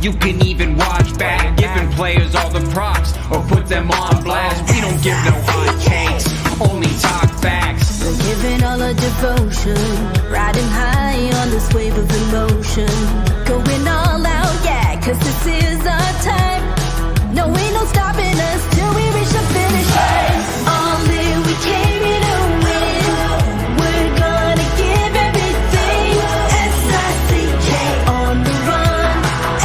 you can even watch back. Giving players all the props or put them on blast. We don't give no hot takes, only talk facts. We're giving all our devotion, riding high on this wave of emotion. Going all out, yeah, cause this is our time. No, ain't no stopping us till we reach the finish line. All in, we came here to win. We're gonna give everything. S-I-C-K on the run.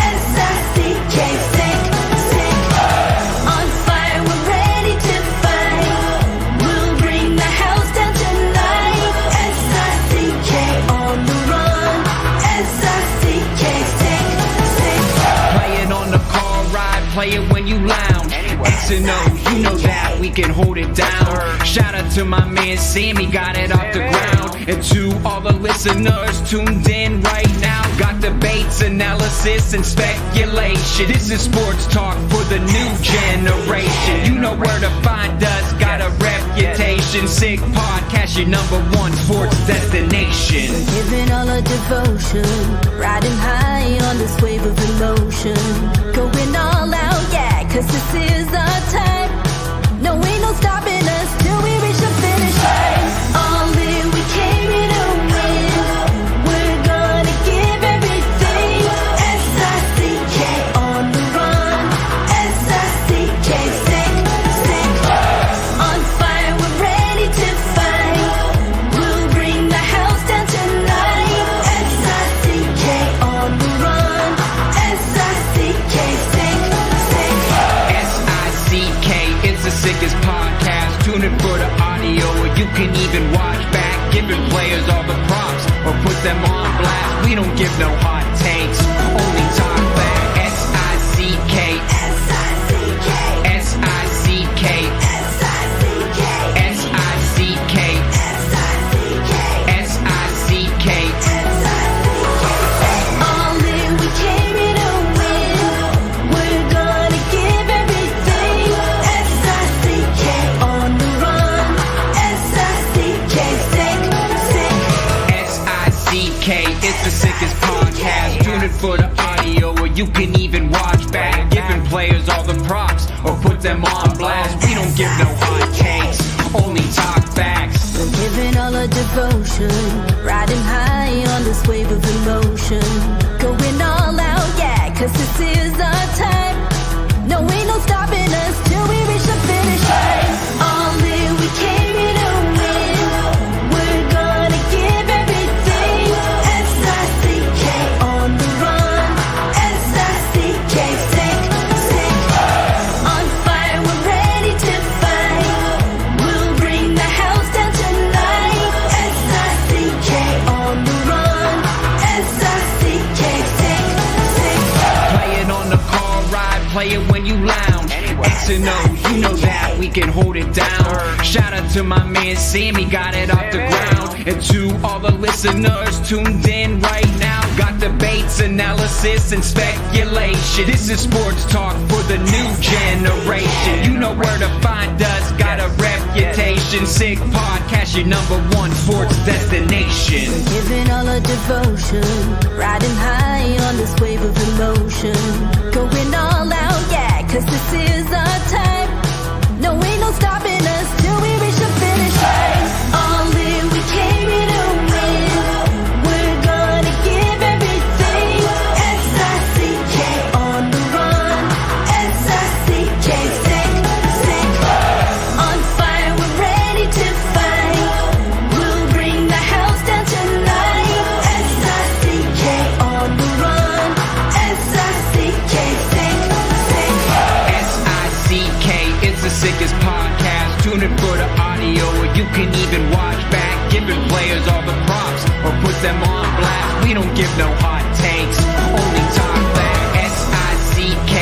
S-I-C-K, sick, sick. On fire, we're ready to fight. We'll bring the house down tonight. S-I-C-K on the run. S-I-C-K, sick, sick. Play it on the car ride, play it when you lounge. X and O, you know that we can hold it down. Shout out to my man Sammy, got it off the ground. And to all the listeners tuned in right now, got debates, analysis, and speculation. This is sports talk for the new generation. You know where to find us, got a reputation. Sick podcast, your #1 sports destination. Giving all our devotion, riding high on this wave of emotion. Going all out, yeah, cause this is our time. No, ain't no stopping us till we reach the finish line. All in, we came here to win. We're gonna give everything. S-I-C-K on the run. S-I-C-K, sick, sick. On fire, we're ready to fight. We'll bring the house down tonight. S-I-C-K on the run. S-I-C-K, sick, sick. S-I-C-K, it's the sickest podcast. Tune in for the audio, or you can even watch back. Giving players all the props or put them on blast. We don't give no hot takes, only talk back. S-I-C-K, S-I-C-K, S-I-C-K, S-I-C-K, S-I-C-K, S-I-C-K, S-I-C-K. All in, we came here to win. We're gonna give everything. S-I-C-K on the run. S-I-C-K, sick, sick. S-I-C-K, it's the sickest podcast. Tune in for the audio, or you can even watch back. Giving players all the props or put them on blast. We don't give no hot takes, only talk facts. We're giving all our devotion, riding high on this wave of emotion. Going all out, yeah, cause this is our time. No, ain't no stopping us till we reach the finish line. All in, we came here to win. We're gonna give everything. S-I-C-K on the run. S-I-C-K, sick, sick. On fire, we're ready to fight. We'll bring the house down tonight. S-I-C-K on the run. S-I-C-K, sick, sick. Play it on the car ride, play it when you lounge. X and O, you know that we can hold it down. Shout out to my man Sammy, got it off the ground. And to all the listeners tuned in right now, got debates, analysis, and speculation. This is sports talk for the new generation. You know where to find us, got a reputation. Sick podcast, your #1 sports destination. Giving all our devotion, riding high on this wave of emotion. Going all out, yeah, cause this is our time. No, ain't no stopping us till we reach the finish line. All in, we came here to win. We're gonna give everything. S-I-C-K on the run. S-I-C-K, sick, sick. On fire, we're ready to fight. We'll bring the house down tonight. S-I-C-K on the run. S-I-C-K, sick, sick. S-I-C-K, it's the sickest podcast. Tune in for the audio, or you can even watch back. Giving players all the props or put them on blast. We don't give no hot takes, only talk back. S-I-C-K,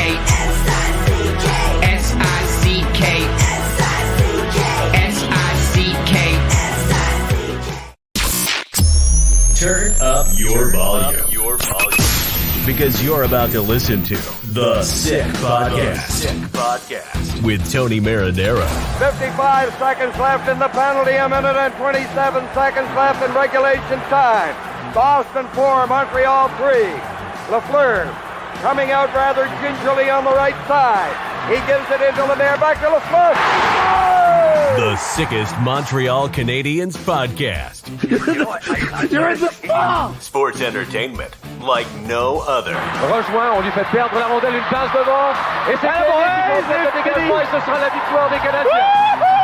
S-I-C-K, S-I-C-K, S-I-C-K, S-I-C-K. S-I-C-K. Turn up your volume. Because you're about to listen to The Sick Podcast. With Tony Marinaro. 55 seconds left in the penalty, a minute and 27 seconds left in regulation time. Boston 4, Montreal 3. Lafleur coming out rather gingerly on the right side. He gives it into Lemaire, back to LaSmush. Oh! The sickest Montreal Canadiens podcast. You're in the ball! Sports entertainment like no other. Rejoint, on lui fait perdre la rondelle, une passe devant. Et c'est le dégagement et ce sera la victoire des Canadiens.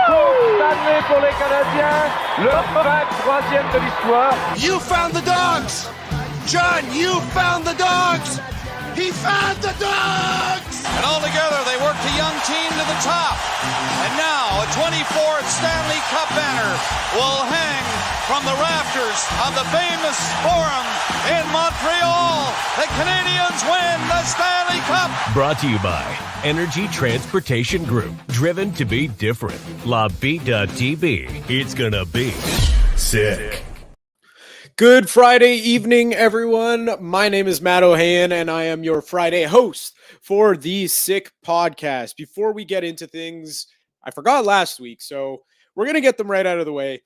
Coupe Stanley pour les Canadiens. Le 23e de l'histoire. You found the dogs! John, you found the dogs! He found the dogs! And all together, they worked a young team to the top. And now, a 24th Stanley Cup banner will hang from the rafters of the famous Forum in Montreal. The Canadiens win the Stanley Cup! Brought to you by Energy Transportation Group. Driven to be different. La Bittt.Tibi. It's gonna be sick. Good Friday evening, everyone. My name is Matt Ohayon, and I am your Friday host for the Sick Podcast. Before we get into things, I forgot last week, so we're going to get them right out of the way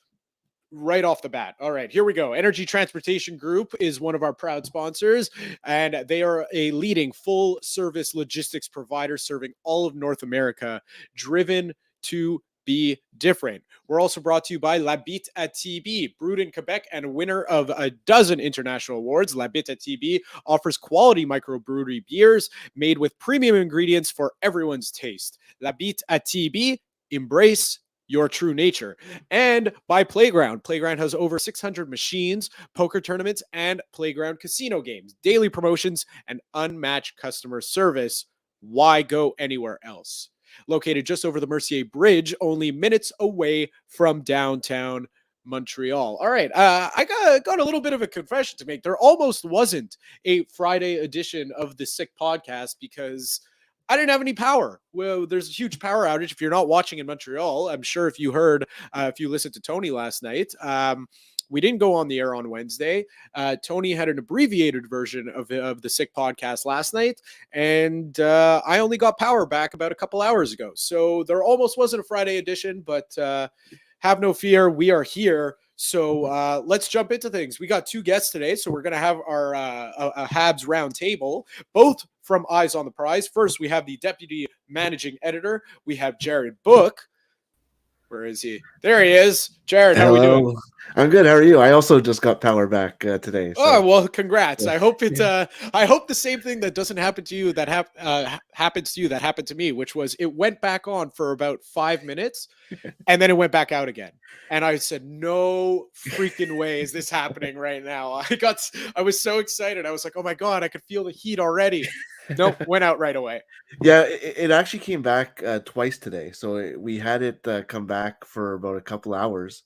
right off the bat. All right, here we go. Energy Transportation Group is one of our proud sponsors, and they are a leading full-service logistics provider serving all of North America, driven to be different. We're also brought to you by La Bittt at Tibi, brewed in Quebec and a winner of a dozen international awards. La Bittt at Tibi offers quality microbrewery beers made with premium ingredients for everyone's taste. La Bittt at Tibi, embrace your true nature. And by Playground. Playground has over 600 machines, poker tournaments, and playground casino games, daily promotions, and unmatched customer service. Why go anywhere else? Located just over the Mercier Bridge, only minutes away from downtown Montreal. All right, I got a little bit of a confession to make. There almost wasn't a Friday edition of the Sick Podcast because I didn't have any power. Well, there's a huge power outage. If you're not watching in Montreal, I'm sure if you heard, if you listened to Tony last night, we didn't go on the air on Wednesday. Tony had an abbreviated version of the Sick Podcast last night, and I only got power back about a couple hours ago. So there almost wasn't a Friday edition, but have no fear, we are here. So let's jump into things. We got two guests today, so we're going to have our a Habs roundtable, both from Eyes on the Prize. First, we have the Deputy Managing Editor. We have Jared Book. Where is he? There he is. Jared, how are we doing? I'm good. How are you? I also just got power back today. So. Oh, well, congrats. Yeah. I hope I hope the same thing that doesn't happen to you that happens to you that happened to me, which was it went back on for about 5 minutes and then it went back out again. And I said, no freaking way is this happening right now. I was so excited. I was like, oh my God, I could feel the heat already. Nope, went out right away. Yeah, it actually came back twice today. So we had it come back for about a couple hours,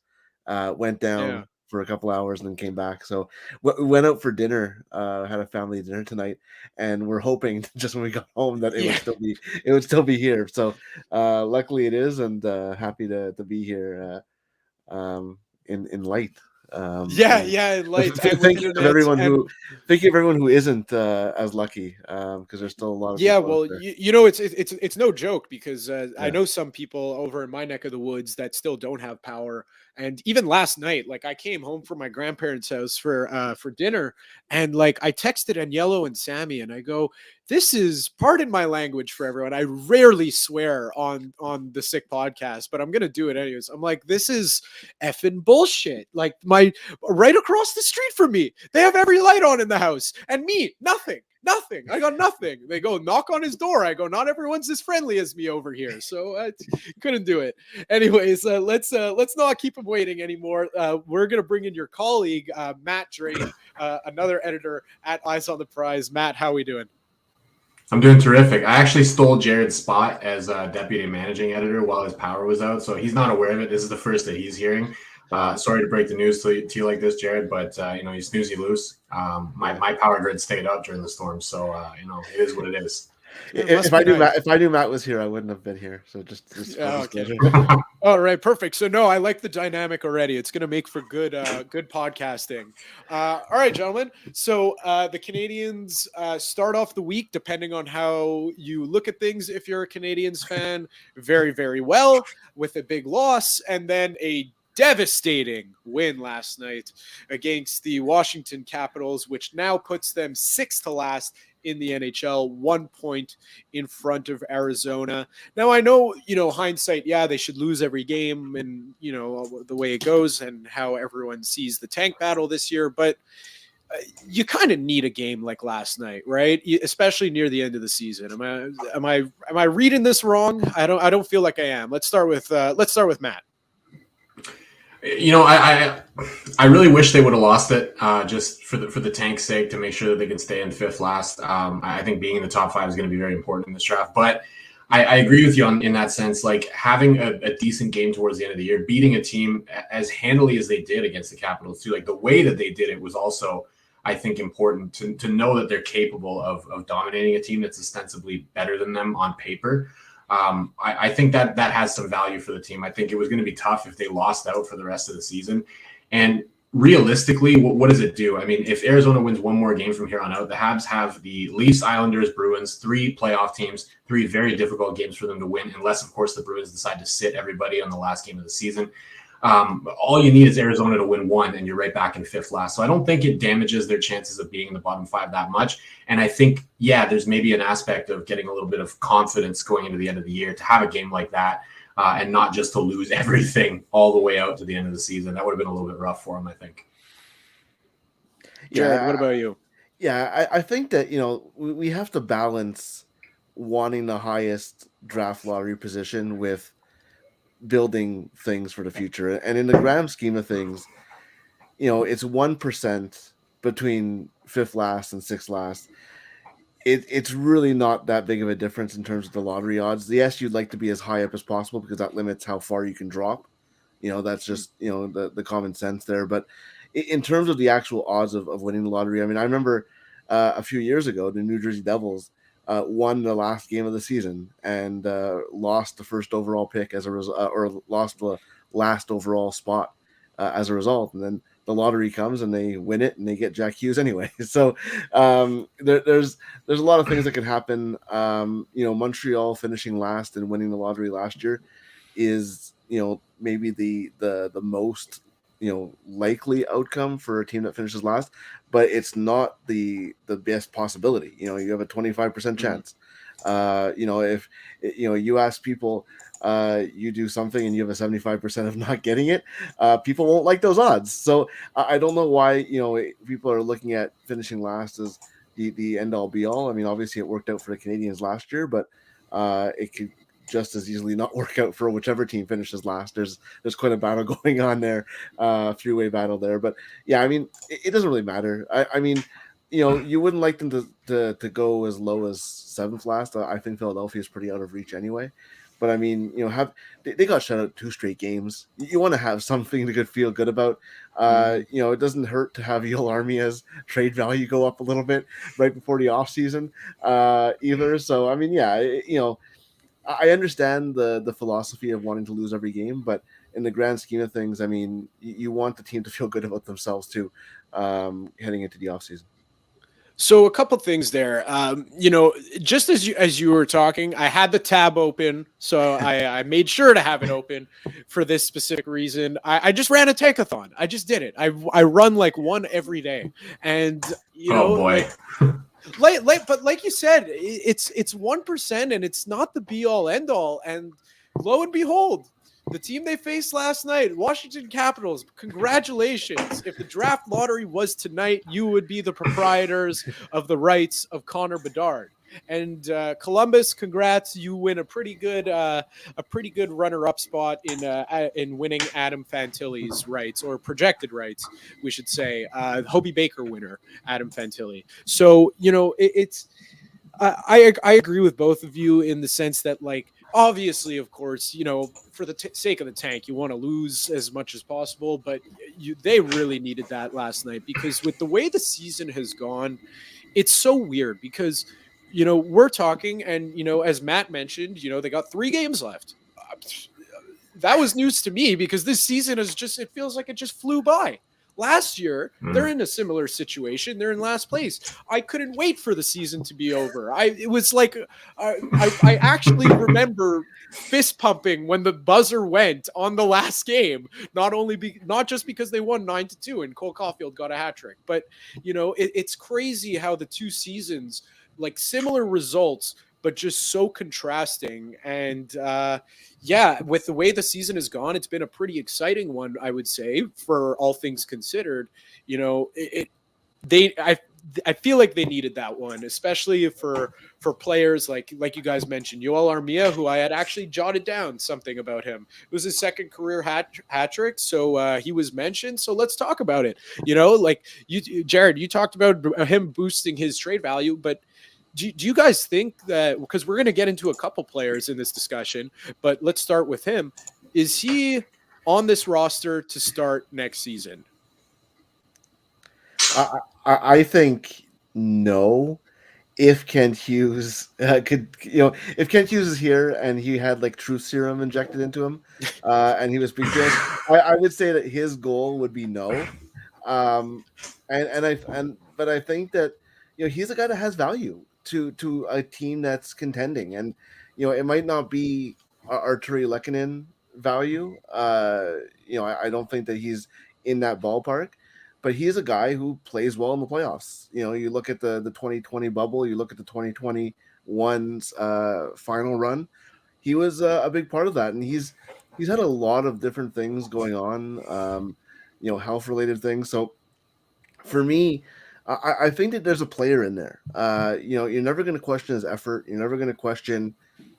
went down for a couple hours, and then came back. So we went out for dinner, had a family dinner tonight, and we're hoping just when we got home that it would still be here. So luckily it is, and happy to be here in light. Light. Thank you to everyone who isn't as lucky, because there's still a lot of well, it's no joke because I know some people over in my neck of the woods that still don't have power. And even last night, like I came home from my grandparents' house for dinner, and like I texted Agnello and Sammy, and I go, "This is, pardon my language for everyone. I rarely swear on the Sick Podcast, but I'm gonna do it anyways." I'm like, "This is effing bullshit." Like right across the street from me, they have every light on in the house, and me, nothing. I got nothing. They go knock on his door. I go, not everyone's as friendly as me over here. So I couldn't do it. Anyways, let's not keep him waiting anymore. We're going to bring in your colleague, Matt Drake, another editor at Eyes on the Prize. Matt, how are we doing? I'm doing terrific. I actually stole Jared's spot as deputy managing editor while his power was out. So he's not aware of it. This is the first that he's hearing. Sorry to break the news to you like this, Jared, but you snooze, you lose. My power grid stayed up during the storm, so it is what it is. If I knew Matt was here, I wouldn't have been here. So just okay. All right, perfect. So no, I like the dynamic already. It's going to make for good podcasting. All right, gentlemen. So the Canadiens start off the week, depending on how you look at things. If you're a Canadiens fan, very, very well with a big loss, and then a devastating win last night against the Washington Capitals, which now puts them 6th to last in the NHL, 1 point in front of Arizona. Now, I know, hindsight, they should lose every game and, the way it goes and how everyone sees the tank battle this year, but you kind of need a game like last night, right? Especially near the end of the season. Am I reading this wrong? I don't feel like I am. Let's start with Matt. I really wish they would have lost it just for the tank's sake, to make sure that they can stay in 5th last. I think being in the top 5 is going to be very important in this draft. But I agree with you in that sense. Like, having a decent game towards the end of the year, beating a team as handily as they did against the Capitals too, like the way that they did it was also, I think, important to know that they're capable of dominating a team that's ostensibly better than them on paper. I think that has some value for the team. I think it was going to be tough if they lost out for the rest of the season. And realistically, what does it do? I mean, if Arizona wins one more game from here on out, the Habs have the Leafs, Islanders, Bruins, 3 playoff teams, 3 very difficult games for them to win, unless, of course, the Bruins decide to sit everybody on the last game of the season. All you need is Arizona to win 1, and you're right back in 5th last. So I don't think it damages their chances of being in the bottom 5 that much. And I think, there's maybe an aspect of getting a little bit of confidence going into the end of the year to have a game like that and not just to lose everything all the way out to the end of the season. That would have been a little bit rough for them, I think. Jared, what about you? Yeah, I think that, we have to balance wanting the highest draft lottery position with building things for the future. And in the grand scheme of things, it's 1% between 5th last and 6th last. It's really not that big of a difference in terms of the lottery odds. Yes, you'd like to be as high up as possible because that limits how far you can drop. That's just, the common sense there. But in terms of the actual odds of winning the lottery, I mean, I remember a few years ago, the New Jersey Devils won the last game of the season and lost the first overall pick as a result, or lost the last overall spot as a result. And then the lottery comes and they win it and they get Jack Hughes anyway. So there's a lot of things that can happen. Montreal finishing last and winning the lottery last year is, maybe the most, likely outcome for a team that finishes last, but it's not the best possibility. You have a 25% chance. If you ask people, you do something and you have a 75% of not getting it, people won't like those odds. So I don't know why, people are looking at finishing last as the end all be all. I mean, obviously it worked out for the Canadians last year, but it could just as easily not work out for whichever team finishes last. There's quite a battle going on there, 3-way battle there. But yeah, I mean, it doesn't really matter. I mean, you wouldn't like them to go as low as 7th last. I think Philadelphia is pretty out of reach anyway. But I mean, they got shut out 2 straight games. You want to have something to feel good about. It doesn't hurt to have Eel Armia's trade value go up a little bit right before the off season either. So I mean, yeah, I understand the philosophy of wanting to lose every game, but in the grand scheme of things, I mean, you want the team to feel good about themselves too, heading into the offseason. So a couple things there. Just as you were talking, I had the tab open, so I made sure to have it open for this specific reason. I just ran a tankathon. I just did it. I run like one every day, and oh boy. But like you said, it's 1%, and it's not the be all end all. And lo and behold, the team they faced last night, Washington Capitals, congratulations. If the draft lottery was tonight, you would be the proprietors of the rights of Connor Bedard. And Columbus, congrats! You win a pretty good runner-up spot in winning Adam Fantilli's rights, or projected rights, we should say. Hobie Baker winner, Adam Fantilli. So it's I agree with both of you in the sense that, like, obviously, of course, for the sake of the tank, you want to lose as much as possible, but they really needed that last night, because with the way the season has gone, it's so weird because, we're talking, and, as Matt mentioned, they got 3 games left. That was news to me because this season it feels like it just flew by. Last year, they're in a similar situation. They're in last place. I couldn't wait for the season to be over. It was like I actually remember fist pumping when the buzzer went on the last game. Not just because they won 9-2 and Cole Caulfield got a hat trick, but it's crazy how the two seasons, like similar results, but just so contrasting. And with the way the season has gone, it's been a pretty exciting one, I would say, for all things considered. I feel like they needed that one, especially for players like you guys mentioned, Yoel Armia, who I had actually jotted down something about him. It was his second career hat trick, so he was mentioned. So let's talk about it. Jared, you talked about him boosting his trade value, but do you guys think that, because we're going to get into a couple players in this discussion, but let's start with him. Is he on this roster to start next season? I think no. If Kent Hughes if Kent Hughes is here and he had like truth serum injected into him, and he was speaking to us, I would say that his goal would be no. But I think that he's a guy that has value to a team that's contending, and it might not be Arturi Lehkonen value. I don't think that he's in that ballpark, but he's a guy who plays well in the playoffs. You look at the 2020 bubble, you look at the 2021's final run. He was a big part of that, and he's had a lot of different things going on, health related things. So for me, I think that there's a player in there. You're never going to question his effort. You're never going to question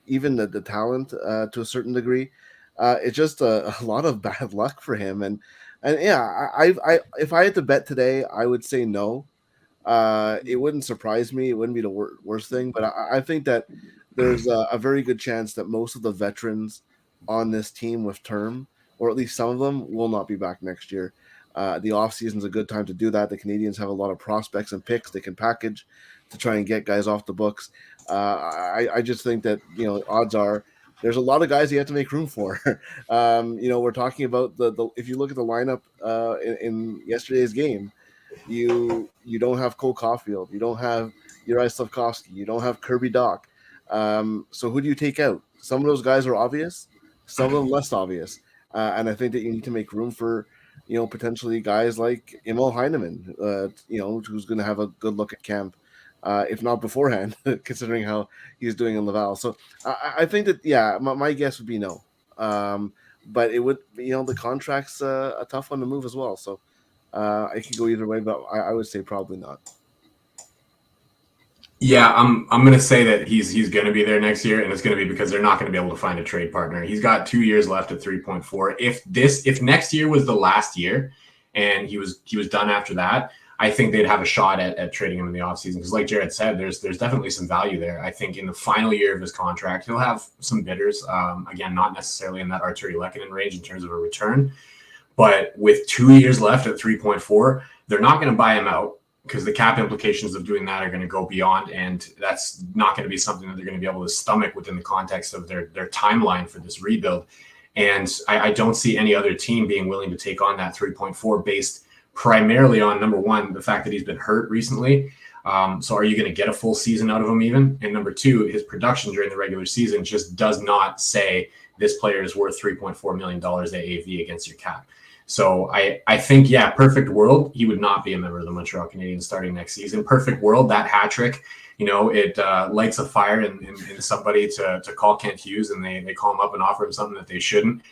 even the talent to a certain degree. It's just a lot of bad luck for him. And yeah, I if I had to bet today, I would say no. It wouldn't surprise me. It wouldn't be the worst thing. But I think that there's a very good chance that most of the veterans on this team with term, or at least some of them, will not be back next year. The offseason is a good time to do that. The Canadians have a lot of prospects and picks they can package to try and get guys off the books. I just think that, odds are there's a lot of guys you have to make room for. We're talking about the if you look at the lineup in yesterday's game, you don't have Cole Caulfield, you don't have Uri Slafkovsky, you don't have Kirby Doc. So who do you take out? Some of those guys are obvious, some of them less obvious. And I think that you need to make room for potentially guys like Emil Heineman, who's going to have a good look at camp, if not beforehand, considering how he's doing in Laval. So I think that, my guess would be no. But it would, the contract's a tough one to move as well. So I could go either way, but I would say probably not. Yeah, I'm going to say that he's going to be there next year, and it's going to be because they're not going to be able to find a trade partner. He's got 2 years left at 3.4. If next year was the last year and he was done after that, I think they'd have a shot at trading him in the offseason, because like Jared said, there's definitely some value there. I think in the final year of his contract, he'll have some bidders. Again, not necessarily in that Arturi Lehkonen range in terms of a return, but with 2 years left at 3.4, they're not going to buy him out, because the cap implications of doing that are going to go beyond, and that's not going to be something that they're going to be able to stomach within the context of their timeline for this rebuild. And I don't see any other team being willing to take on that 3.4 based primarily on, number one, the fact that he's been hurt recently. So are you going to get a full season out of him even? And number two, his production during the regular season just does not say this player is worth $3.4 million AAV against your cap. So I think, perfect world, he would not be a member of the Montreal Canadiens starting next season. Perfect world, that hat trick, it lights a fire in somebody to call Kent Hughes, and they call him up and offer him something that they shouldn't.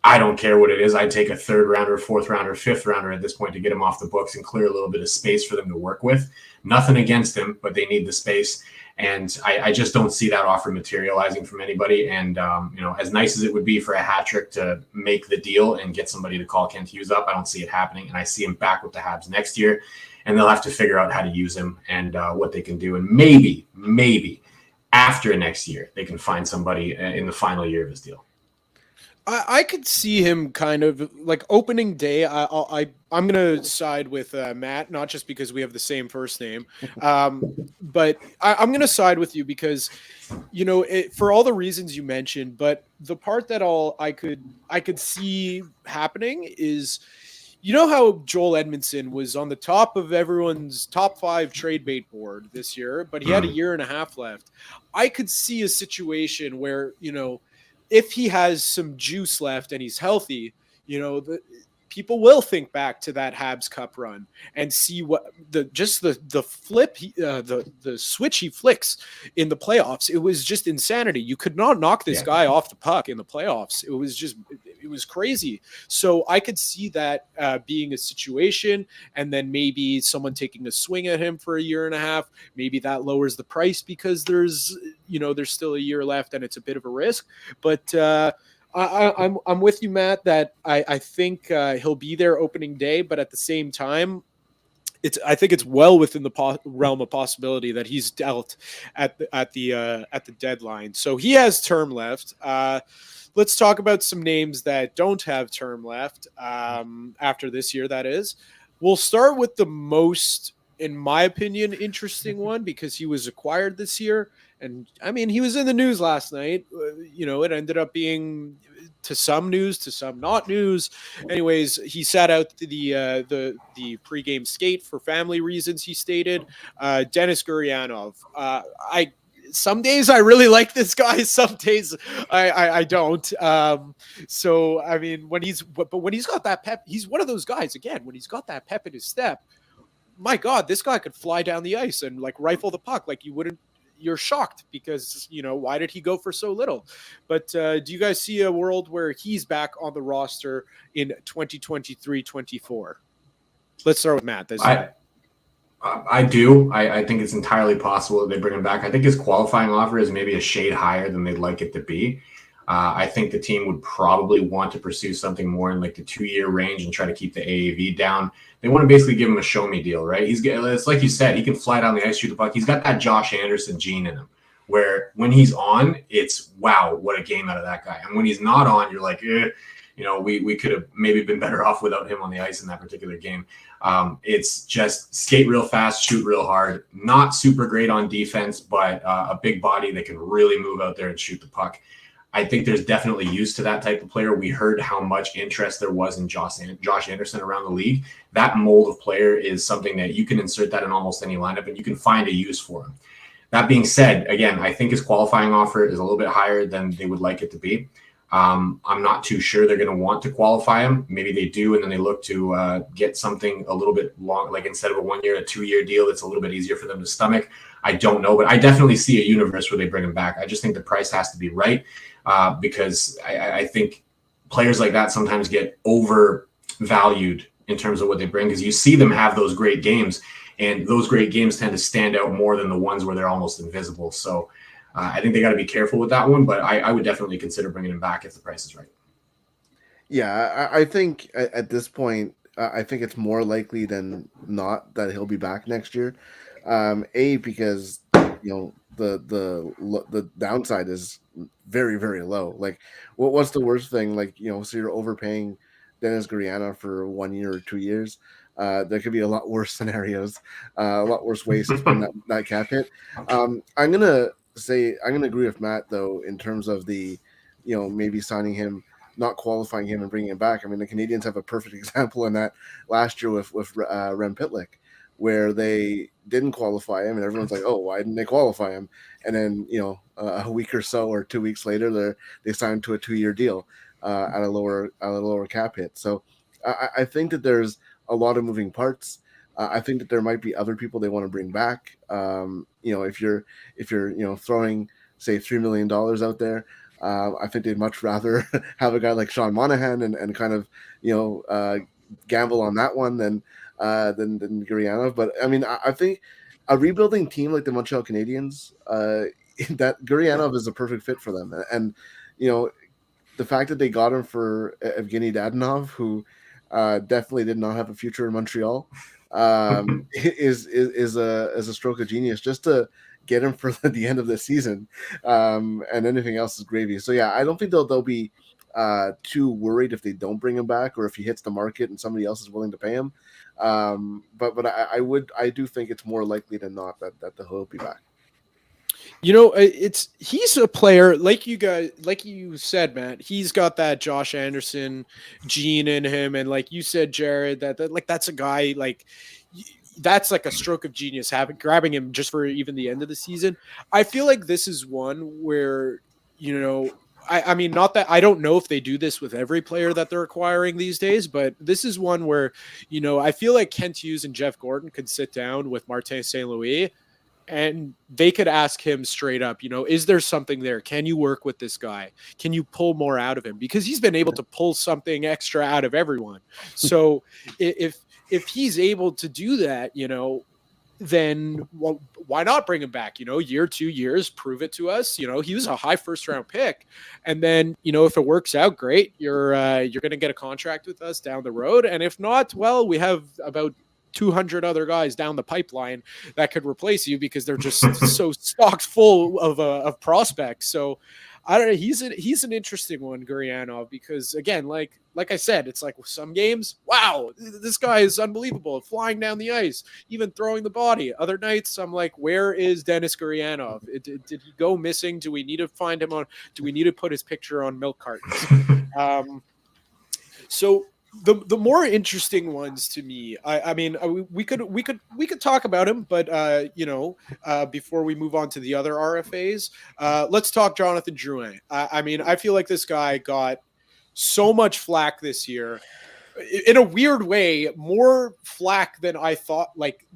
I don't care what it is. I'd take a third rounder, fourth rounder, fifth rounder at this point to get him off the books and clear a little bit of space for them to work with. Nothing against him, but they need the space. And I just don't see that offer materializing from anybody. And, as nice as it would be for a hat trick to make the deal and get somebody to call Kent Hughes up, I don't see it happening. And I see him back with the Habs next year, and they'll have to figure out how to use him and what they can do. And maybe after next year, they can find somebody in the final year of his deal. I could see him kind of like opening day. I'm going to side with Matt, not just because we have the same first name, but I'm going to side with you because, for all the reasons you mentioned. But the part that I could see happening is, you know how Joel Edmondson was on the top of everyone's top 5 trade bait board this year, but he had a year and a half left. I could see a situation where, if he has some juice left and he's healthy, people will think back to that Habs Cup run and see what the flip, the switch he flicks in the playoffs. It was just insanity. You could not knock this guy off the puck in the playoffs. It was crazy. So I could see that being a situation, and then maybe someone taking a swing at him for a year and a half. Maybe that lowers the price because there's still a year left and it's a bit of a risk. But I'm with you, Matt, that I think he'll be there opening day, but at the same time, I think it's well within the realm of possibility that he's dealt at the deadline. So he has term left. Let's talk about some names that don't have term left after this year. That is, we'll start with the most, in my opinion, interesting one because he was acquired this year. And I mean, he was in the news last night. It ended up being to some news, to some not news. Anyways, he sat out the pregame skate for family reasons. He stated, Denis Gurianov. Some days I really like this guy. Some days I don't. So I mean, when he's got that pep, he's one of those guys. Again, when he's got that pep in his step, my God, this guy could fly down the ice and like rifle the puck like you wouldn't. You're shocked because, why did he go for so little? But do you guys see a world where he's back on the roster in 2023-24? Let's start with Matt. I do. I think it's entirely possible that they bring him back. I think his qualifying offer is maybe a shade higher than they'd like it to be. I think the team would probably want to pursue something more in like the 2-year range and try to keep the AAV down. They want to basically give him a show me deal, right? It's like you said, he can fly down the ice, shoot the puck. He's got that Josh Anderson gene in him where when he's on, it's wow, what a game out of that guy. And when he's not on, you're like, we could have maybe been better off without him on the ice in that particular game. It's just skate real fast, shoot real hard, not super great on defense, but a big body that can really move out there and shoot the puck. I think there's definitely use to that type of player. We heard how much interest there was in Josh Anderson around the league. That mold of player is something that you can insert that in almost any lineup and you can find a use for him. That being said, again, I think his qualifying offer is a little bit higher than they would like it to be. I'm not too sure they're going to want to qualify him. Maybe they do, and then they look to get something a little bit long, like instead of a 1-year, a 2-year deal that's a little bit easier for them to stomach. I don't know, but I definitely see a universe where they bring him back. I just think the price has to be right because I think players like that sometimes get overvalued in terms of what they bring because you see them have those great games, and those great games tend to stand out more than the ones where they're almost invisible. So I think they got to be careful with that one, but I would definitely consider bringing him back if the price is right. Yeah, I think at this point, I think it's more likely than not that he'll be back next year. Because the downside is very, very low. Like, what's the worst thing? Like, so you're overpaying Denis Gurianov for 1 year or 2 years. There could be a lot worse scenarios, a lot worse ways to spend that cap hit. I'm gonna agree with Matt though in terms of the, maybe signing him, not qualifying him and bringing him back. I mean, the Canadians have a perfect example in that last year with Rem Pitlick, where they didn't qualify him and everyone's like, oh, why didn't they qualify him? And then, a week or so or 2 weeks later, they signed to a 2-year deal at a lower cap hit. So I think that there's a lot of moving parts. I think that there might be other people they want to bring back. If you're throwing, say, $3 million out there, I think they'd much rather have a guy like Sean Monahan and kind of, gamble on that one than Gurianov. But I mean, I think a rebuilding team like the Montreal Canadiens, that Gurianov is a perfect fit for them. And, the fact that they got him for Evgeny Dadonov, who definitely did not have a future in Montreal, is a stroke of genius just to get him for the end of the season. And anything else is gravy. So yeah, I don't think they'll be too worried if they don't bring him back or if he hits the market and somebody else is willing to pay him. But I do think it's more likely than not that he'll be back. He's a player like you said, Matt. He's got that Josh Anderson gene in him, and like you said, Jared, that's a guy that's like a stroke of genius grabbing him just for even the end of the season. I feel like this is one where I mean, not that I don't know if they do this with every player that they're acquiring these days, but this is one where I feel like Kent Hughes and Jeff Gordon could sit down with Martin St. Louis and they could ask him straight up, is there something there? Can you work with this guy? Can you pull more out of him? Because he's been able to pull something extra out of everyone. So if he's able to do that, then why not bring him back? Year, 2 years, prove it to us. He was a high first round pick, and then if it works out, great. You're going to get a contract with us down the road, and if not, well, we have about 200 other guys down the pipeline that could replace you because they're just so stocked full of prospects. So I don't know. He's an interesting one, Gurianov, because again, like I said, it's like some games, wow, this guy is unbelievable, flying down the ice, even throwing the body. Other nights, I'm like, where is Dennis Gurianov? Did he go missing? Do we need to find him do we need to put his picture on milk cartons? So the more interesting ones to me, I mean, we could talk about him, but before we move on to the other RFAs, let's talk Jonathan Drouin. I mean, I feel like this guy got so much flack this year. In a weird way, more flack than I thought,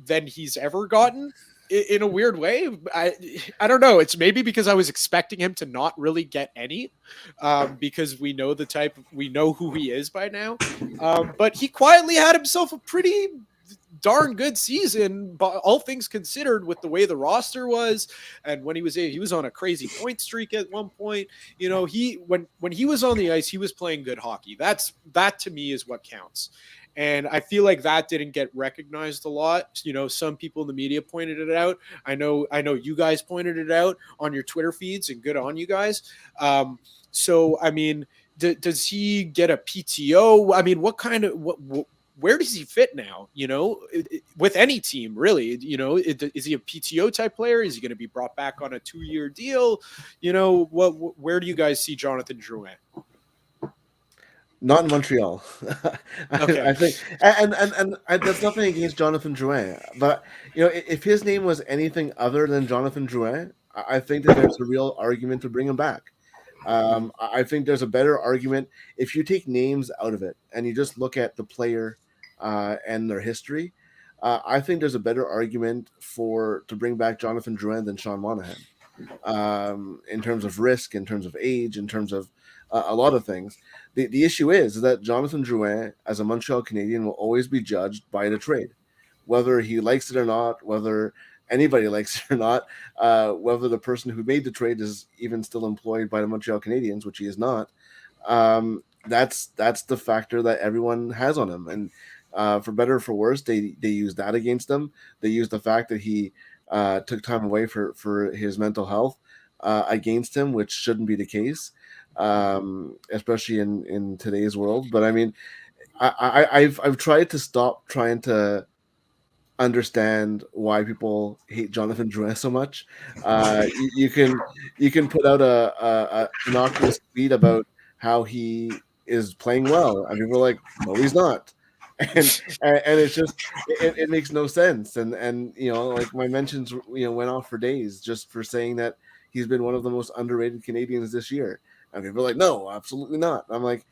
than he's ever gotten. In a weird way, I don't know. It's maybe because I was expecting him to not really get any, because we know who he is by now. But he quietly had himself a pretty darn good season, but all things considered, with the way the roster was, and when he was on a crazy point streak at one point. When he was on the ice, he was playing good hockey. That to me is what counts. And I feel like that didn't get recognized a lot. Some people in the media pointed it out. I know you guys pointed it out on your Twitter feeds, and good on you guys. So, I mean, does he get a PTO? I mean, where does he fit now? With any team, really? Is he a PTO type player? Is he going to be brought back on a 2-year deal? Where do you guys see Jonathan Drouin? Not in Montreal. Okay. I think, and there's nothing against Jonathan Drouin, but if his name was anything other than Jonathan Drouin, I think that there's a real argument to bring him back. I think there's a better argument if you take names out of it and you just look at the player and their history. I think there's a better argument to bring back Jonathan Drouin than Sean Monahan, in terms of risk, in terms of age, in terms of a lot of things. The issue is that Jonathan Drouin, as a Montreal Canadian, will always be judged by the trade, whether he likes it or not, whether anybody likes it or not, whether the person who made the trade is even still employed by the Montreal Canadiens, which he is not. That's the factor that everyone has on him, and for better or for worse, they use that against him. They use the fact that he took time away for his mental health against him, which shouldn't be the case, especially in today's world. But I mean, I've tried to stop trying to understand why people hate Jonathan Drouin so much. You can put out a innocuous tweet about how he is playing well, and people are like, "No, he's not." And it's just it makes no sense. And like my mentions went off for days just for saying that he's been one of the most underrated Canadians this year, and people are like, "No, absolutely not." I'm like,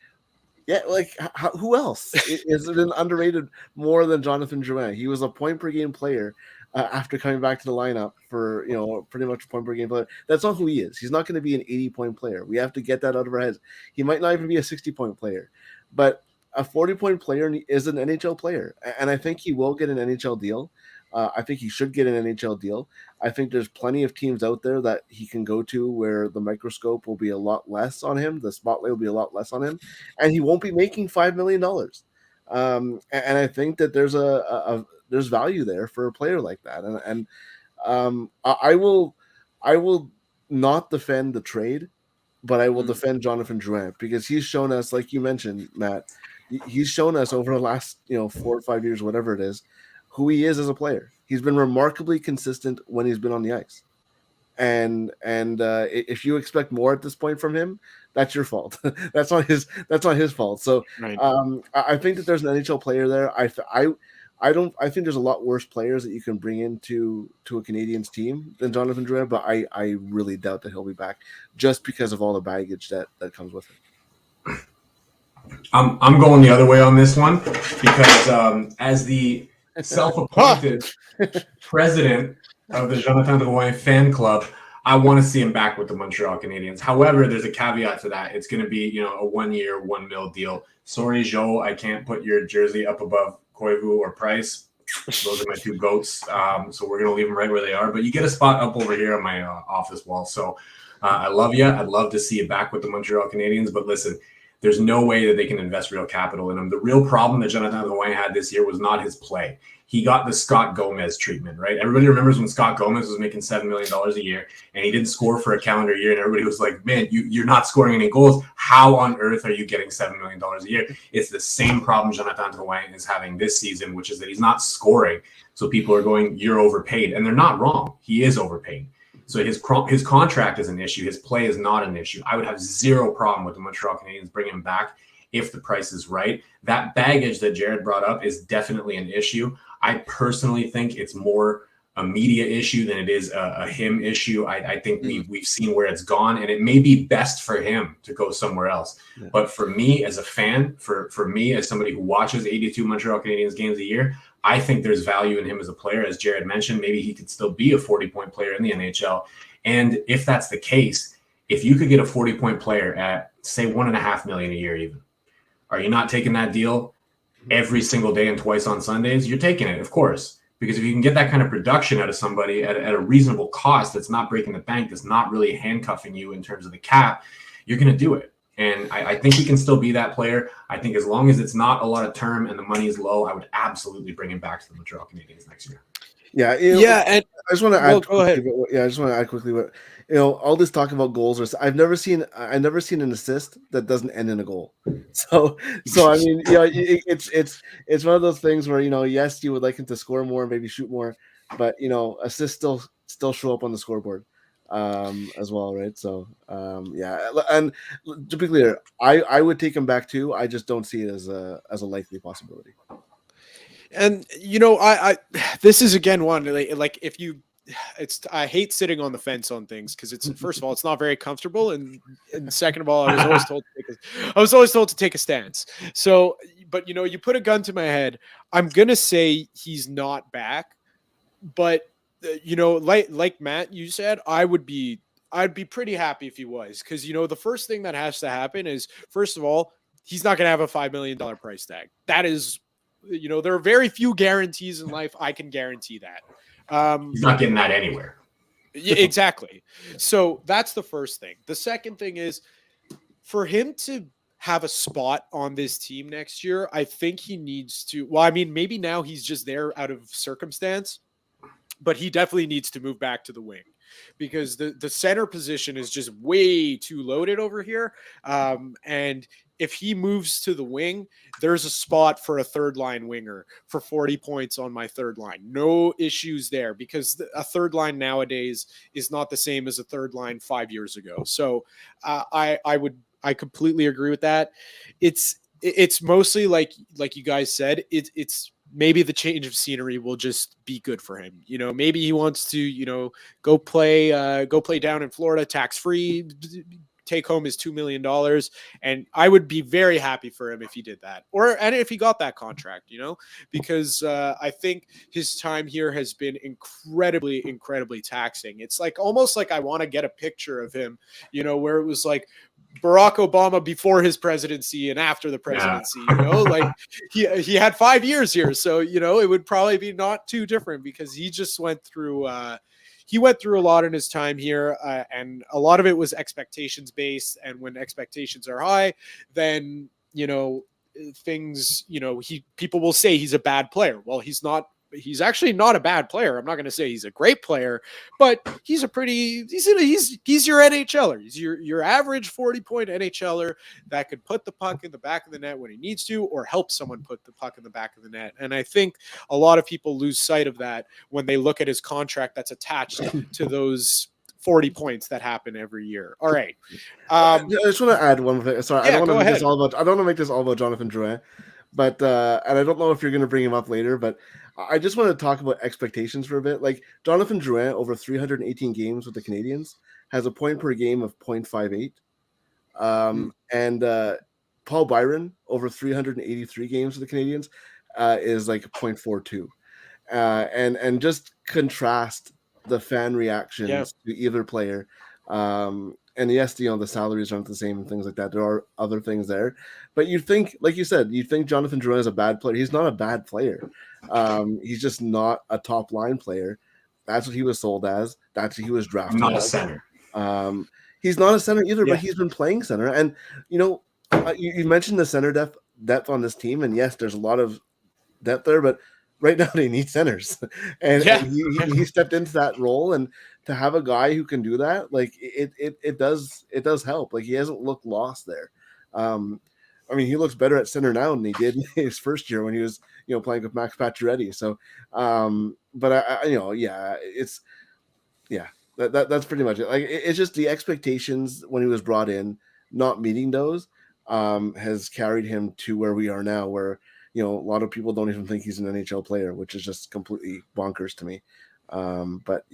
yeah, like who else is been underrated more than Jonathan Drouin? He was a point per game player after coming back to the lineup for pretty much a point per game player. That's not who he is. He's not going to be an 80-point player. We have to get that out of our heads. He might not even be a 60-point player, but a 40-point player is an NHL player, and I think he will get an NHL deal. I think he should get an NHL deal. I think there's plenty of teams out there that he can go to where the microscope will be a lot less on him. The spotlight will be a lot less on him, and he won't be making $5 million. And I think that there's value there for a player like that. And I will not defend the trade, but I will defend Jonathan Drouin because he's shown us, like you mentioned, Matt, he's shown us over the last 4 or 5 years, whatever it is, who he is as a player. He's been remarkably consistent when he's been on the ice. and if you expect more at this point from him, that's your fault. That's not his fault. So Right. I think that there's an NHL player there. I think there's a lot worse players that you can bring into a Canadiens team than Jonathan Drouin, but I really doubt that he'll be back just because of all the baggage that comes with it. I'm going the other way on this one because as the self-appointed president of the Jonathan Drouin fan club, I want to see him back with the Montreal Canadiens. However, there's a caveat to that. It's going to be, a 1 year, $1 million deal. Sorry, Joe, I can't put your jersey up above Koivu or Price. Those are my two goats. So we're going to leave them right where they are. But you get a spot up over here on my office wall. So I love you. I'd love to see you back with the Montreal Canadiens. But listen, there's no way that they can invest real capital in him. The real problem that Jonathan Drouin had this year was not his play. He got the Scott Gomez treatment, right? Everybody remembers when Scott Gomez was making $7 million a year and he didn't score for a calendar year, and everybody was like, man, you're not scoring any goals. How on earth are you getting $7 million a year? It's the same problem Jonathan Drouin is having this season, which is that he's not scoring. So people are going, you're overpaid. And they're not wrong. He is overpaid. So his contract is an issue. His play is not an issue. I would have zero problem with the Montreal Canadiens bringing him back if the price is right. That baggage that Jared brought up is definitely an issue. I personally think it's more a media issue than it is a him issue. I think we've seen where it's gone, and it may be best for him to go somewhere else. Yeah. But for me as a fan, for me as somebody who watches 82 Montreal Canadiens games a year, I think there's value in him as a player. As Jared mentioned, maybe he could still be a 40-point player in the NHL. And if that's the case, if you could get a 40-point player at, say, $1.5 million a year even, are you not taking that deal every single day and twice on Sundays? You're taking it, of course. Because if you can get that kind of production out of somebody at a reasonable cost that's not breaking the bank, that's not really handcuffing you in terms of the cap, you're going to do it. And I think he can still be that player. I think as long as it's not a lot of term and the money is low, I would absolutely bring him back to the Montreal Canadiens next year. Yeah, and I just want to add. Go ahead. I just want to add quickly. But all this talk about goals, I've never seen an assist that doesn't end in a goal. So I mean, it's one of those things where yes, you would like him to score more, maybe shoot more, but assists still show up on the scoreboard as well, right? So yeah, and to be clear, I would take him back too. I just don't see it as a likely possibility. And I this is again one like if you, I hate sitting on the fence on things because it's, first of all, it's not very comfortable, and second of all, I was always told to take a stance. So, but you put a gun to my head, I'm gonna say he's not back, but like Matt, you said, I'd be pretty happy if he was, because the first thing that has to happen is, first of all, he's not gonna have a $5 million price tag. That is. There are very few guarantees in life. I can guarantee that. He's not getting that anywhere. Yeah, exactly. So that's the first thing. The second thing is, for him to have a spot on this team next year, I think he needs to, well, I mean, maybe now he's just there out of circumstance, but he definitely needs to move back to the wing, because the center position is just way too loaded over here. And if he moves to the wing, there's a spot for a third line winger for 40 points on my third line. No issues there, because a third line nowadays is not the same as a third line 5 years ago. So I completely agree with that. It's mostly like you guys said, it's maybe the change of scenery will just be good for him. Maybe he wants to, go play down in Florida, tax-free, take home his $2 million. And I would be very happy for him if he did that, and if he got that contract, because I think his time here has been incredibly, incredibly taxing. It's like, almost like I want to get a picture of him, where it was like Barack Obama before his presidency and after the presidency, like he had 5 years here. So, it would probably be not too different, because he just went through a lot in his time here, and a lot of it was expectations based. And when expectations are high, then, things, people will say he's a bad player. Well, he's not. He's actually not a bad player. I'm not going to say he's a great player, but he's your NHLer. He's your average 40-point NHLer that could put the puck in the back of the net when he needs to, or help someone put the puck in the back of the net. And I think a lot of people lose sight of that when they look at his contract that's attached to those 40 points that happen every year. All right. I just want to add one thing. Sorry, Yeah, I don't want go to make ahead. this all about. I don't want to make this all about Jonathan Drouin, but and I don't know if you're going to bring him up later, but I just want to talk about expectations for a bit. Like Jonathan Drouin, over 318 games with the Canadiens, has a point per game of 0.58, and Paul Byron, over 383 games with the Canadiens, is like 0.42. And just contrast the fan reactions to either player. And yes, the salaries aren't the same and things like that. There are other things there, but you think, like you said, you think Jonathan Drouin is a bad player. He's not a bad player. He's just not a top line player. That's what he was sold as. That's what he was drafted. Not a center. He's not a center either, but he's been playing center. And you mentioned the center depth on this team, and yes, there's a lot of depth there, but right now they need centers, and he stepped into that role, and to have a guy who can do that, like it does help. Like he hasn't looked lost there. I mean, he looks better at center now than he did in his first year when he was playing with Max Pacioretty. So, but that's pretty much it. Like it's just the expectations when he was brought in, not meeting those, has carried him to where we are now, where a lot of people don't even think he's an NHL player, which is just completely bonkers to me. But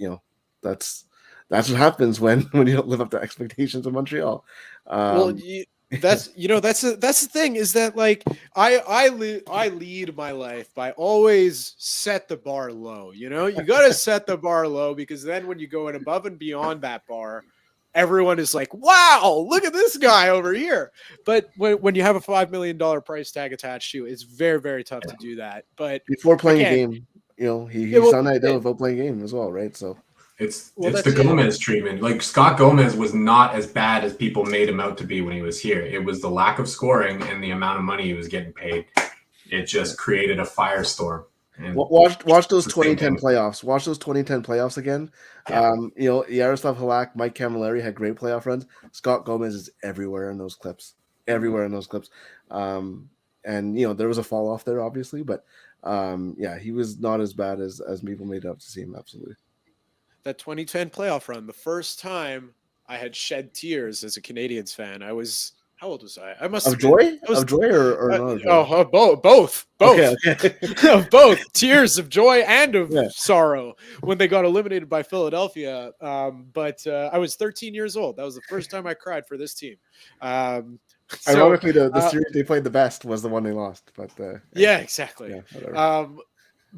that's what happens when you don't live up to expectations of Montreal. That's the thing, is that like I lead my life by always set the bar low. You got to set the bar low, because then when you go in above and beyond that bar, everyone is like, wow, look at this guy over here. But when you have a $5 million price tag attached to you, it's very, very tough to do that. But before playing a game, he signed that deal without playing a game as well, right? So it's the Gomez treatment. Like Scott Gomez was not as bad as people made him out to be when he was here. It was the lack of scoring and the amount of money he was getting paid. It just created a firestorm. And watch those 2010 playoffs. Watch those 2010 playoffs again. Yeah. Yaroslav Halak, Mike Camilleri had great playoff runs. Scott Gomez is everywhere in those clips. And there was a fall off there, obviously, but he was not as bad as people made up to see him. Absolutely. That 2010 playoff run, the first time I had shed tears as a Canadiens fan, I was. How old was I? I must have joy? Of joy or not? Both. Okay. Of both. Tears of joy and of sorrow when they got eliminated by Philadelphia. But I was 13 years old. That was the first time I cried for this team. Ironically, the series they played the best was the one they lost. But exactly.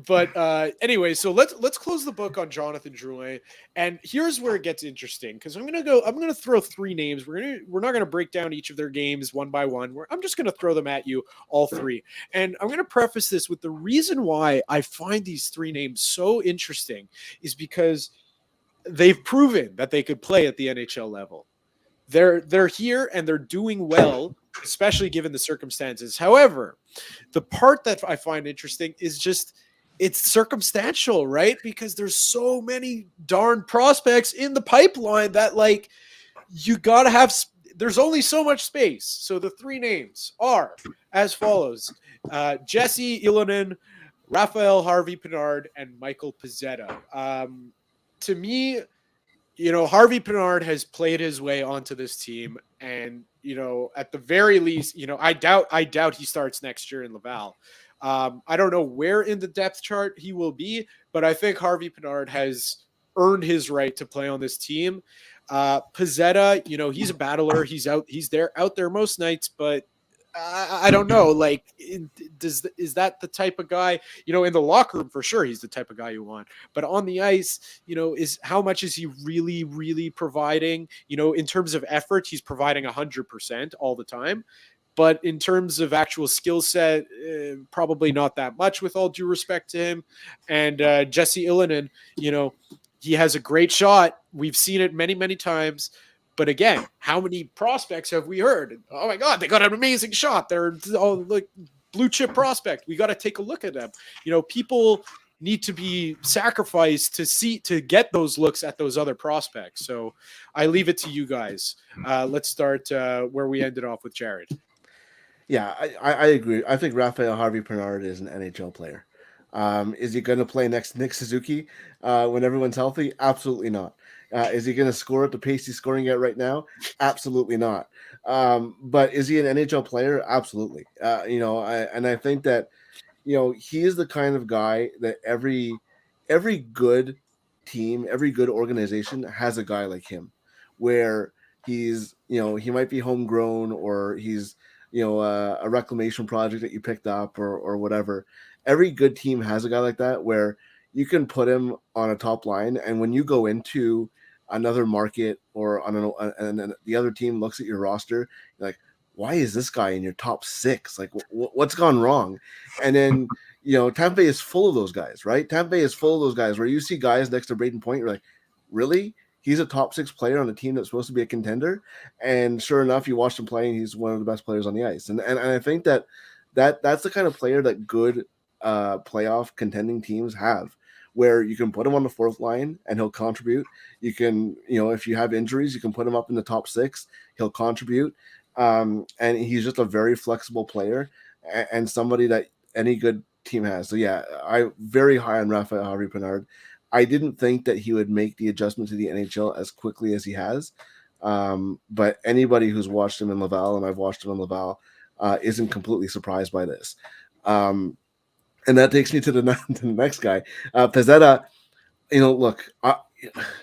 But anyway, so let's close the book on Jonathan Drouin, and here's where it gets interesting, because I'm gonna throw three names. We're not gonna break down each of their games one by one. I'm just gonna throw them at you, all three, and I'm gonna preface this with the reason why I find these three names so interesting is because they've proven that they could play at the NHL level. They're here and they're doing well, especially given the circumstances. However, the part that I find interesting is just it's circumstantial, right? Because there's so many darn prospects in the pipeline that like you got to have there's only so much space. So the three names are as follows: Jesse Ilonen, Raphael Harvey-Pinard, and Michael Pezzetta. To me, Harvey Pinard has played his way onto this team, and at the very least, I doubt he starts next year in Laval. I don't know where in the depth chart he will be, but I think Harvey Pinard has earned his right to play on this team. Pezzetta, he's a battler. He's out there most nights, but I don't know. Like, is that the type of guy? In the locker room for sure, he's the type of guy you want. But on the ice, is how much is he really, really providing? In terms of effort, he's providing 100% all the time. But in terms of actual skill set, probably not that much, with all due respect to him. And Jesse Ilonen, he has a great shot. We've seen it many, many times. But again, how many prospects have we heard? Oh my God, they got an amazing shot. They're all like blue chip prospect. We got to take a look at them. People need to be sacrificed to get those looks at those other prospects. So I leave it to you guys. Let's start where we ended off with Jared. Yeah, I agree. I think Raphael Harvey-Pinard is an NHL player. Is he going to play next to Nick Suzuki when everyone's healthy? Absolutely not. Is he going to score at the pace he's scoring at right now? Absolutely not. But is he an NHL player? Absolutely. I think that he is the kind of guy that every good team, every good organization has a guy like him, where he's he might be homegrown or he's a reclamation project that you picked up or whatever. Every good team has a guy like that where you can put him on a top line, and when you go into another market or and the other team looks at your roster, you're like, why is this guy in your top 6? Like, what's gone wrong? And then, Tampa Bay is full of those guys, right? Tampa Bay is full of those guys where you see guys next to Braden Point, you're like, really? He's a top 6 player on a team that's supposed to be a contender. And sure enough, you watch him play, and he's one of the best players on the ice. And I think that's the kind of player that good playoff contending teams have, where you can put him on the 4th line and he'll contribute. You can, if you have injuries, you can put him up in the top 6, he'll contribute. And he's just a very flexible player and somebody that any good team has. So yeah, I'm very high on Raphael Harvey-Pinard. I didn't think that he would make the adjustment to the NHL as quickly as he has. But anybody who's watched him in Laval, and I've watched him in Laval, isn't completely surprised by this. And that takes me to the next guy, Pezzetta. Look,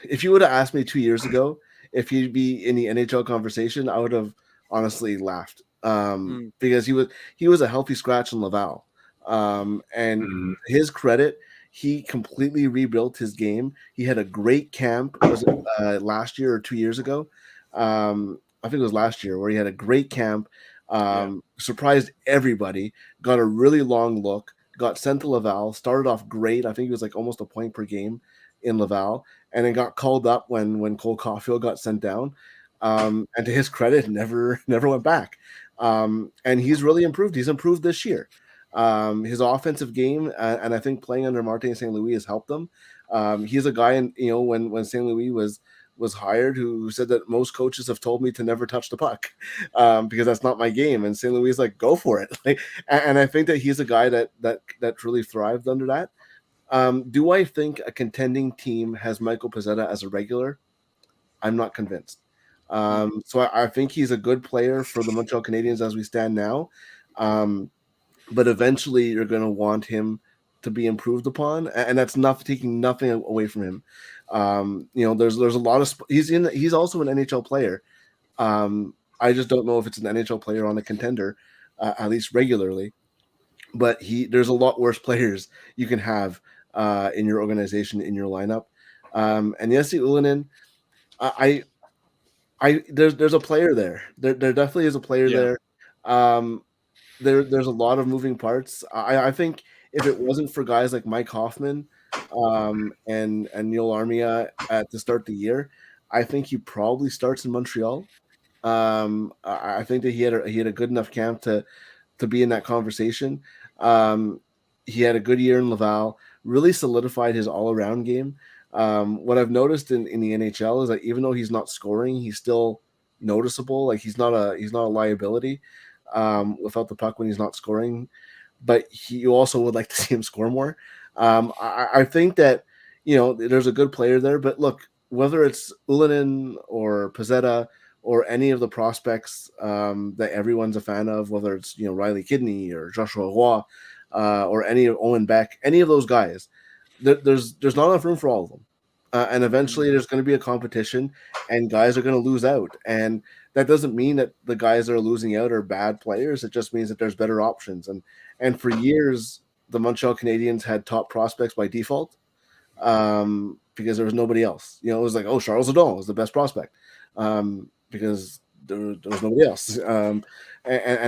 if you would have asked me 2 years ago if he'd be in the NHL conversation, I would have honestly laughed, because he was a healthy scratch in Laval. And his credit, he completely rebuilt his game. He had a great camp. Was it last year or 2 years ago? I think it was last year, where he had a great camp, surprised everybody, got a really long look, got sent to Laval, started off great. I think he was like almost a point per game in Laval, and then got called up when Cole Caulfield got sent down. And to his credit, never went back. And he's really improved. He's improved this year. His offensive game, and I think playing under Martin St. Louis has helped him. He's a guy, when St. Louis was hired, who said that most coaches have told me to never touch the puck, because that's not my game. And St. Louis is like, go for it. And I think that he's a guy that truly thrived under that. Do I think a contending team has Michael Pezzetta as a regular? I'm not convinced. So I think he's a good player for the Montreal Canadiens as we stand now. But eventually you're going to want him to be improved upon, and that's taking nothing away from him. There's a lot of he's also an NHL player. I just don't know if it's an NHL player on a contender, at least regularly. But there's a lot worse players you can have in your organization, in your lineup. And Jesse Ylönen, there's a player there. There definitely is a player there. There's a lot of moving parts. I think if it wasn't for guys like Mike Hoffman and Neil Armia at the start of the year, I think he probably starts in Montreal. I think that he had a good enough camp to be in that conversation. He had a good year in Laval, really solidified his all-around game. What I've noticed in the NHL is that even though he's not scoring, he's still noticeable. Like he's not a liability without the puck when he's not scoring. But you also would like to see him score more. I think that there's a good player there. But look, whether it's Ylönen or Pezzetta or any of the prospects that everyone's a fan of, whether it's Riley Kidney or Joshua Roy or any of Owen Beck, any of those guys, there's not enough room for all of them. And eventually there's going to be a competition and guys are going to lose out. And that doesn't mean that the guys that are losing out are bad players. It just means that there's better options. And for years, the Montreal Canadiens had top prospects by default because there was nobody else. It was like, Charles Hudon was the best prospect because there was nobody else. And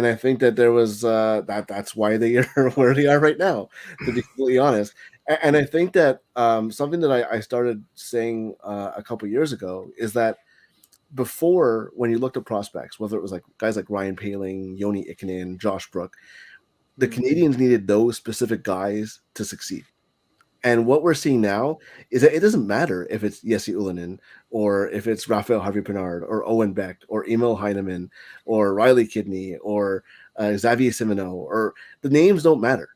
I think that there was that's why they are where they are right now, to be completely honest. And I think that something that I started saying a couple years ago is that before, when you looked at prospects, whether it was like guys like Ryan Poehling, Joni Ikonen, Josh Brook, the Canadiens needed those specific guys to succeed. And what we're seeing now is that it doesn't matter if it's Jesse Ylönen or if it's Raphael Harvey-Pinard or Owen Beck or Emil Heineman or Riley Kidney or Xavier Simoneau, or the names don't matter,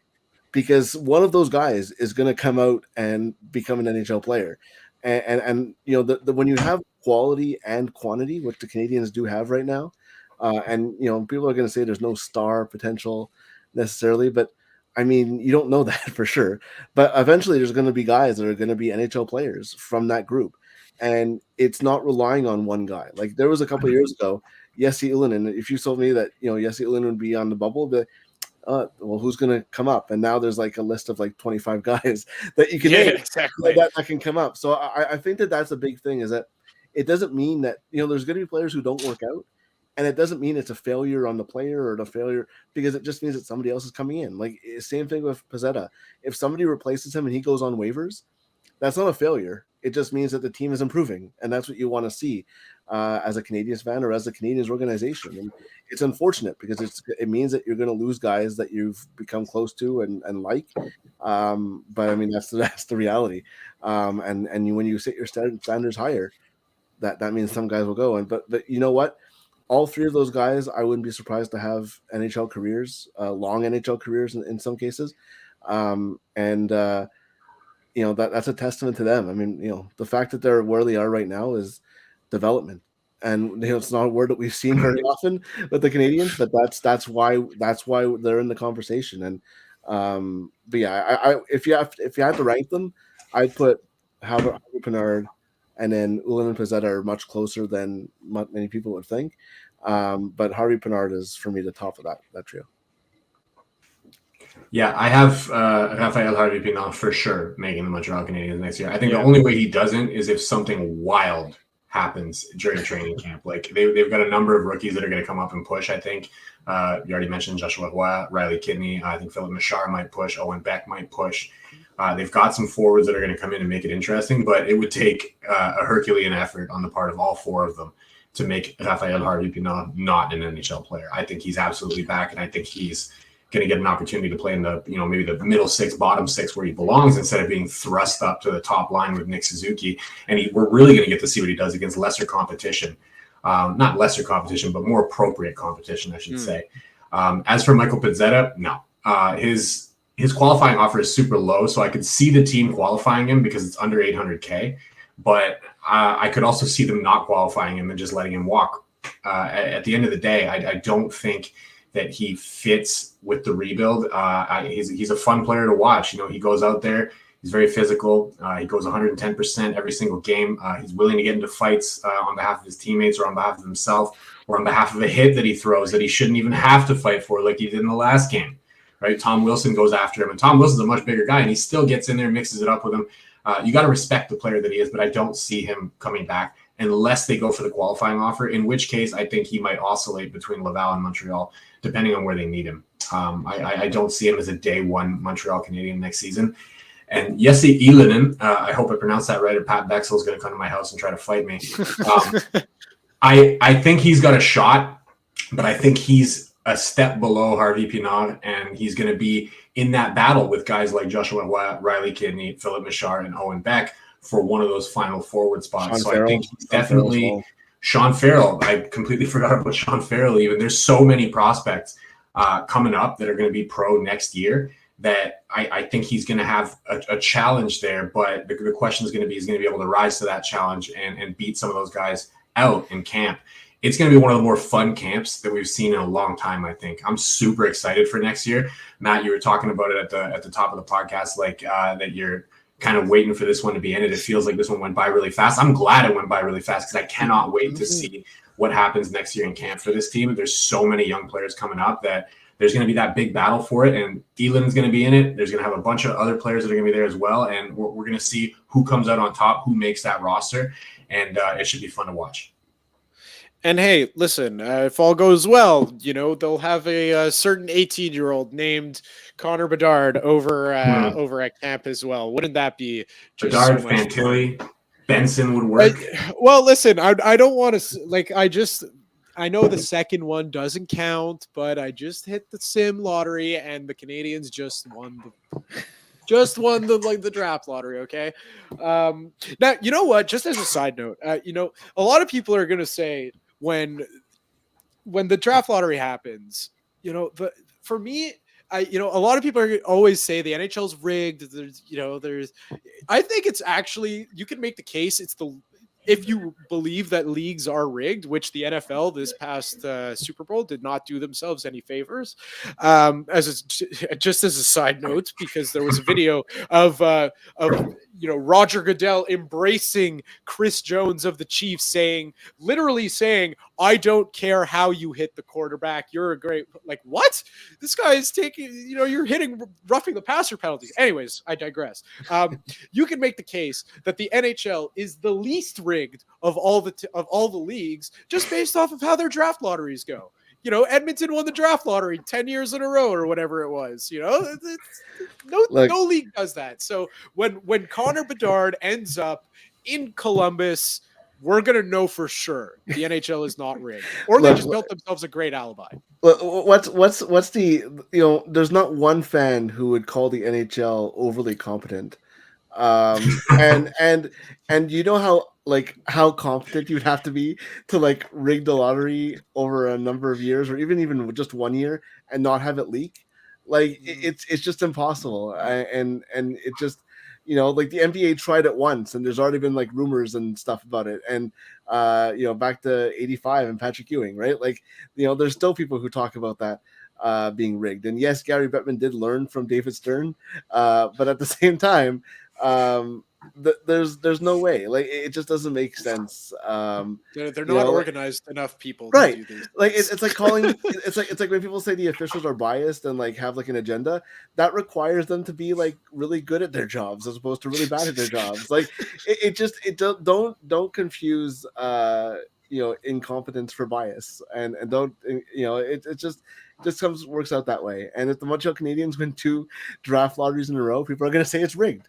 because one of those guys is going to come out and become an NHL player. And you know, when you have quality and quantity, which the Canadians do have right now, and you know, people are going to say there's no star potential necessarily, but I mean, you don't know that for sure. But eventually, there's going to be guys that are going to be NHL players from that group, and it's not relying on one guy. Like there was a couple of years ago, Jesse Ylönen. If you told me that you know Jesse Ylönen would be on the bubble, but well, who's going to come up? And now there's like a list of like 25 guys that you can name exactly that can come up. So I think that that's a big thing, is that it doesn't mean that, you know, there's going to be players who don't work out, and it doesn't mean it's a failure on the player or the failure, because it just means that somebody else is coming in. Like same thing with Pizzetta. If somebody replaces him and he goes on waivers, that's not a failure. It just means that the team is improving, and that's what you want to see as a Canadiens fan or as a Canadiens organization. And it's unfortunate because it means that you're going to lose guys that you've become close to and like. But I mean, that's the reality. And when you set your standards higher, that means some guys will go. And but you know what? All three of those guys, I wouldn't be surprised to have NHL careers, long NHL careers in some cases. You know, that's a testament to them. I mean, you know, the fact that they're where they are right now is development, and you know, it's not a word that we've seen very often with the Canadians, but that's why they're in the conversation. And but yeah, I if you had to rank them, I'd put Harvey Pinard and then Ylönen and Pizzetta are much closer than many people would think. But Harvey Pinard is for me the top of that trio. Yeah, I have Raphael Harvey-Pinard for sure making the Montreal Canadiens next year. I think the only way he doesn't is if something wild happens during training camp. Like they've got a number of rookies that are going to come up and push, I think. You already mentioned Joshua Roy, Riley Kidney. I think Philip Machar might push. Owen Beck might push. They've got some forwards that are going to come in and make it interesting, but it would take a Herculean effort on the part of all four of them to make Raphael Harvey-Pinard not an NHL player. I think he's absolutely back, and I think he's going to get an opportunity to play in the, you know, maybe the middle six, bottom six where he belongs, instead of being thrust up to the top line with Nick Suzuki. And we're really going to get to see what he does against lesser competition. Not lesser competition, but more appropriate competition, I should say. As for Michael Pizzetta, no. His qualifying offer is super low, so I could see the team qualifying him because it's under $800K. But I could also see them not qualifying him and just letting him walk. At the end of the day, I don't think that he fits with the rebuild. He's a fun player to watch. You know, he goes out there, he's very physical. He goes 110% every single game. He's willing to get into fights on behalf of his teammates or on behalf of himself or on behalf of a hit that he throws that he shouldn't even have to fight for, like he did in the last game, right? Tom Wilson goes after him, and Tom Wilson's a much bigger guy, and he still gets in there and mixes it up with him. You got to respect the player that he is, but I don't see him coming back unless they go for the qualifying offer, in which case I think he might oscillate between Laval and Montreal, depending on where they need him. I don't see him as a day one Montreal Canadian next season. And Jesse Ylönen, I hope I pronounced that right, or Pat Bexel is going to come to my house and try to fight me. I think he's got a shot, but I think he's a step below Harvey Pinard, and he's going to be in that battle with guys like Joshua Roy, Riley Kidney, Philip Machar, and Owen Beck for one of those final forward spots. I think he's definitely Sean Farrell. I completely forgot about Sean Farrell. Even there's so many prospects coming up that are going to be pro next year that I think he's going to have a challenge there. But the question is going to be, he's going to be able to rise to that challenge and beat some of those guys out in camp. It's going to be one of the more fun camps that we've seen in a long time, I think. I'm super excited for next year. Matt, you were talking about it at the top of the podcast, like that you're kind of waiting for this one to be in it. It feels like this one went by really fast. I'm glad it went by really fast because I cannot wait to see what happens next year in camp for this team. There's so many young players coming up that there's going to be that big battle for it, and Ylönen's going to be in it. There's going to have a bunch of other players that are going to be there as well, and we're going to see who comes out on top, who makes that roster, and it should be fun to watch. And hey, listen, if all goes well, you know, they'll have a certain 18-year-old named Connor Bedard over at camp as well. Wouldn't that be just Bedard, so much Fantilli, Benson would work. Well, listen, I don't want to, like, I know the second one doesn't count, but I just hit the sim lottery and the Canadians just won the draft lottery. Okay. Now, you know what, just as a side note, you know, a lot of people are going to say, when the draft lottery happens, you know, for me, a lot of people always say the NHL's rigged. I think it's actually, you can make the case if you believe that leagues are rigged, which the NFL this past Super Bowl did not do themselves any favors. Just as a side note, because there was a video of Roger Goodell embracing Chris Jones of the Chiefs, literally saying, "I don't care how you hit the quarterback. You're a great," like, what? This guy is taking, you're hitting roughing the passer penalties. Anyways, I digress. You can make the case that the NHL is the least rigged of all the leagues, just based off of how their draft lotteries go. Edmonton won the draft lottery 10 years in a row or whatever it was. No league does that. So when Connor Bedard ends up in Columbus, we're going to know for sure the NHL is not rigged, or they just built themselves a great alibi. What's the, there's not one fan who would call the NHL overly competent. And how competent you'd have to be to rig the lottery over a number of years, or even just 1 year, and not have it leak. It's just impossible. And it just, the NBA tried it once, and there's already been rumors and stuff about it. And back to '85 and Patrick Ewing, right? There's still people who talk about that being rigged. And yes, Gary Bettman did learn from David Stern, but at the same time, there's no way. It just doesn't make sense. They're not organized enough people, right? To do these it's like calling. it's like when people say the officials are biased and have an agenda, that requires them to be really good at their jobs as opposed to really bad at their jobs. Don't confuse incompetence for bias, and don't it just works out that way. And if the Montreal Canadiens win 2 draft lotteries in a row, people are going to say it's rigged.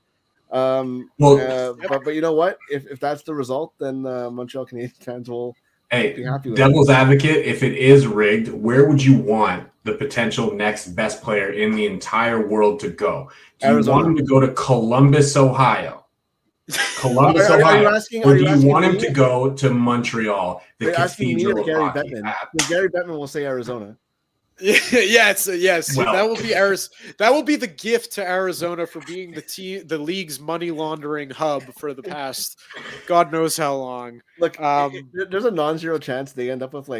But you know what? If that's the result, then Montreal Canadiens fans will be happy with devil's advocate, if it is rigged, where would you want the potential next best player in the entire world to go? Do you want him to go to Columbus, Ohio? Ohio? Or do you want him to go to Montreal? You're asking me or Gary Bettman? Gary Bettman will say Arizona. Yes. Well, that will be the gift to Arizona for being the league's money laundering hub for the past God knows how long. Look, there's a non-zero chance they end up with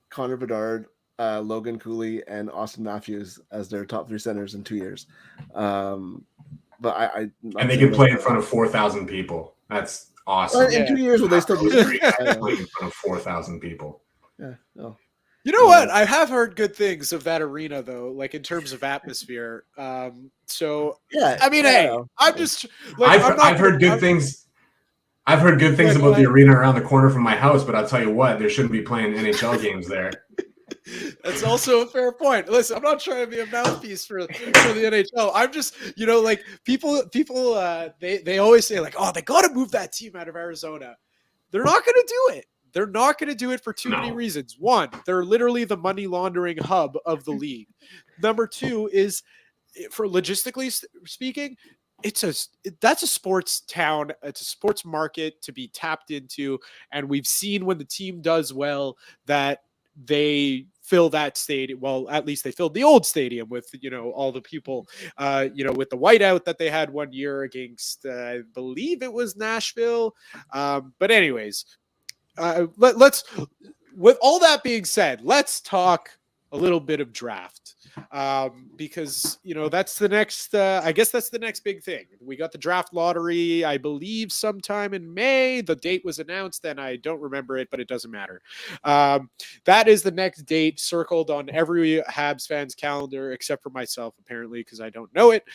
Connor Bedard, Logan Cooley, and Austin Matthews as their top 3 centers in 2 years. But and they can play in front of 4,000 people. That's awesome. In 2 years, will they still be in front of 4,000 people? Yeah. No. You know what? I have heard good things of that arena, though, in terms of atmosphere. So yeah, I mean, I'm just I've heard good things. I've heard good things about the arena around the corner from my house, but I'll tell you what, they shouldn't be playing NHL games there. That's also a fair point. Listen, I'm not trying to be a mouthpiece for the NHL. I'm just, people, they always say oh, they got to move that team out of Arizona. They're not going to do it. They're not going to do it for too many reasons. One, they're literally the money laundering hub of the league. Number 2 is, for logistically speaking, that's a sports town. It's a sports market to be tapped into. And we've seen when the team does well that they fill that stadium. Well, at least they filled the old stadium with, all the people, with the whiteout that they had 1 year against, I believe it was Nashville. But anyways, let's, with all that being said, let's talk a little bit of draft, because that's the next I guess that's the next big thing. We got the draft lottery, I believe sometime in May. The date was announced and I don't remember it, but it doesn't matter. That is the next date circled on every Habs fan's calendar except for myself, apparently, because I don't know it.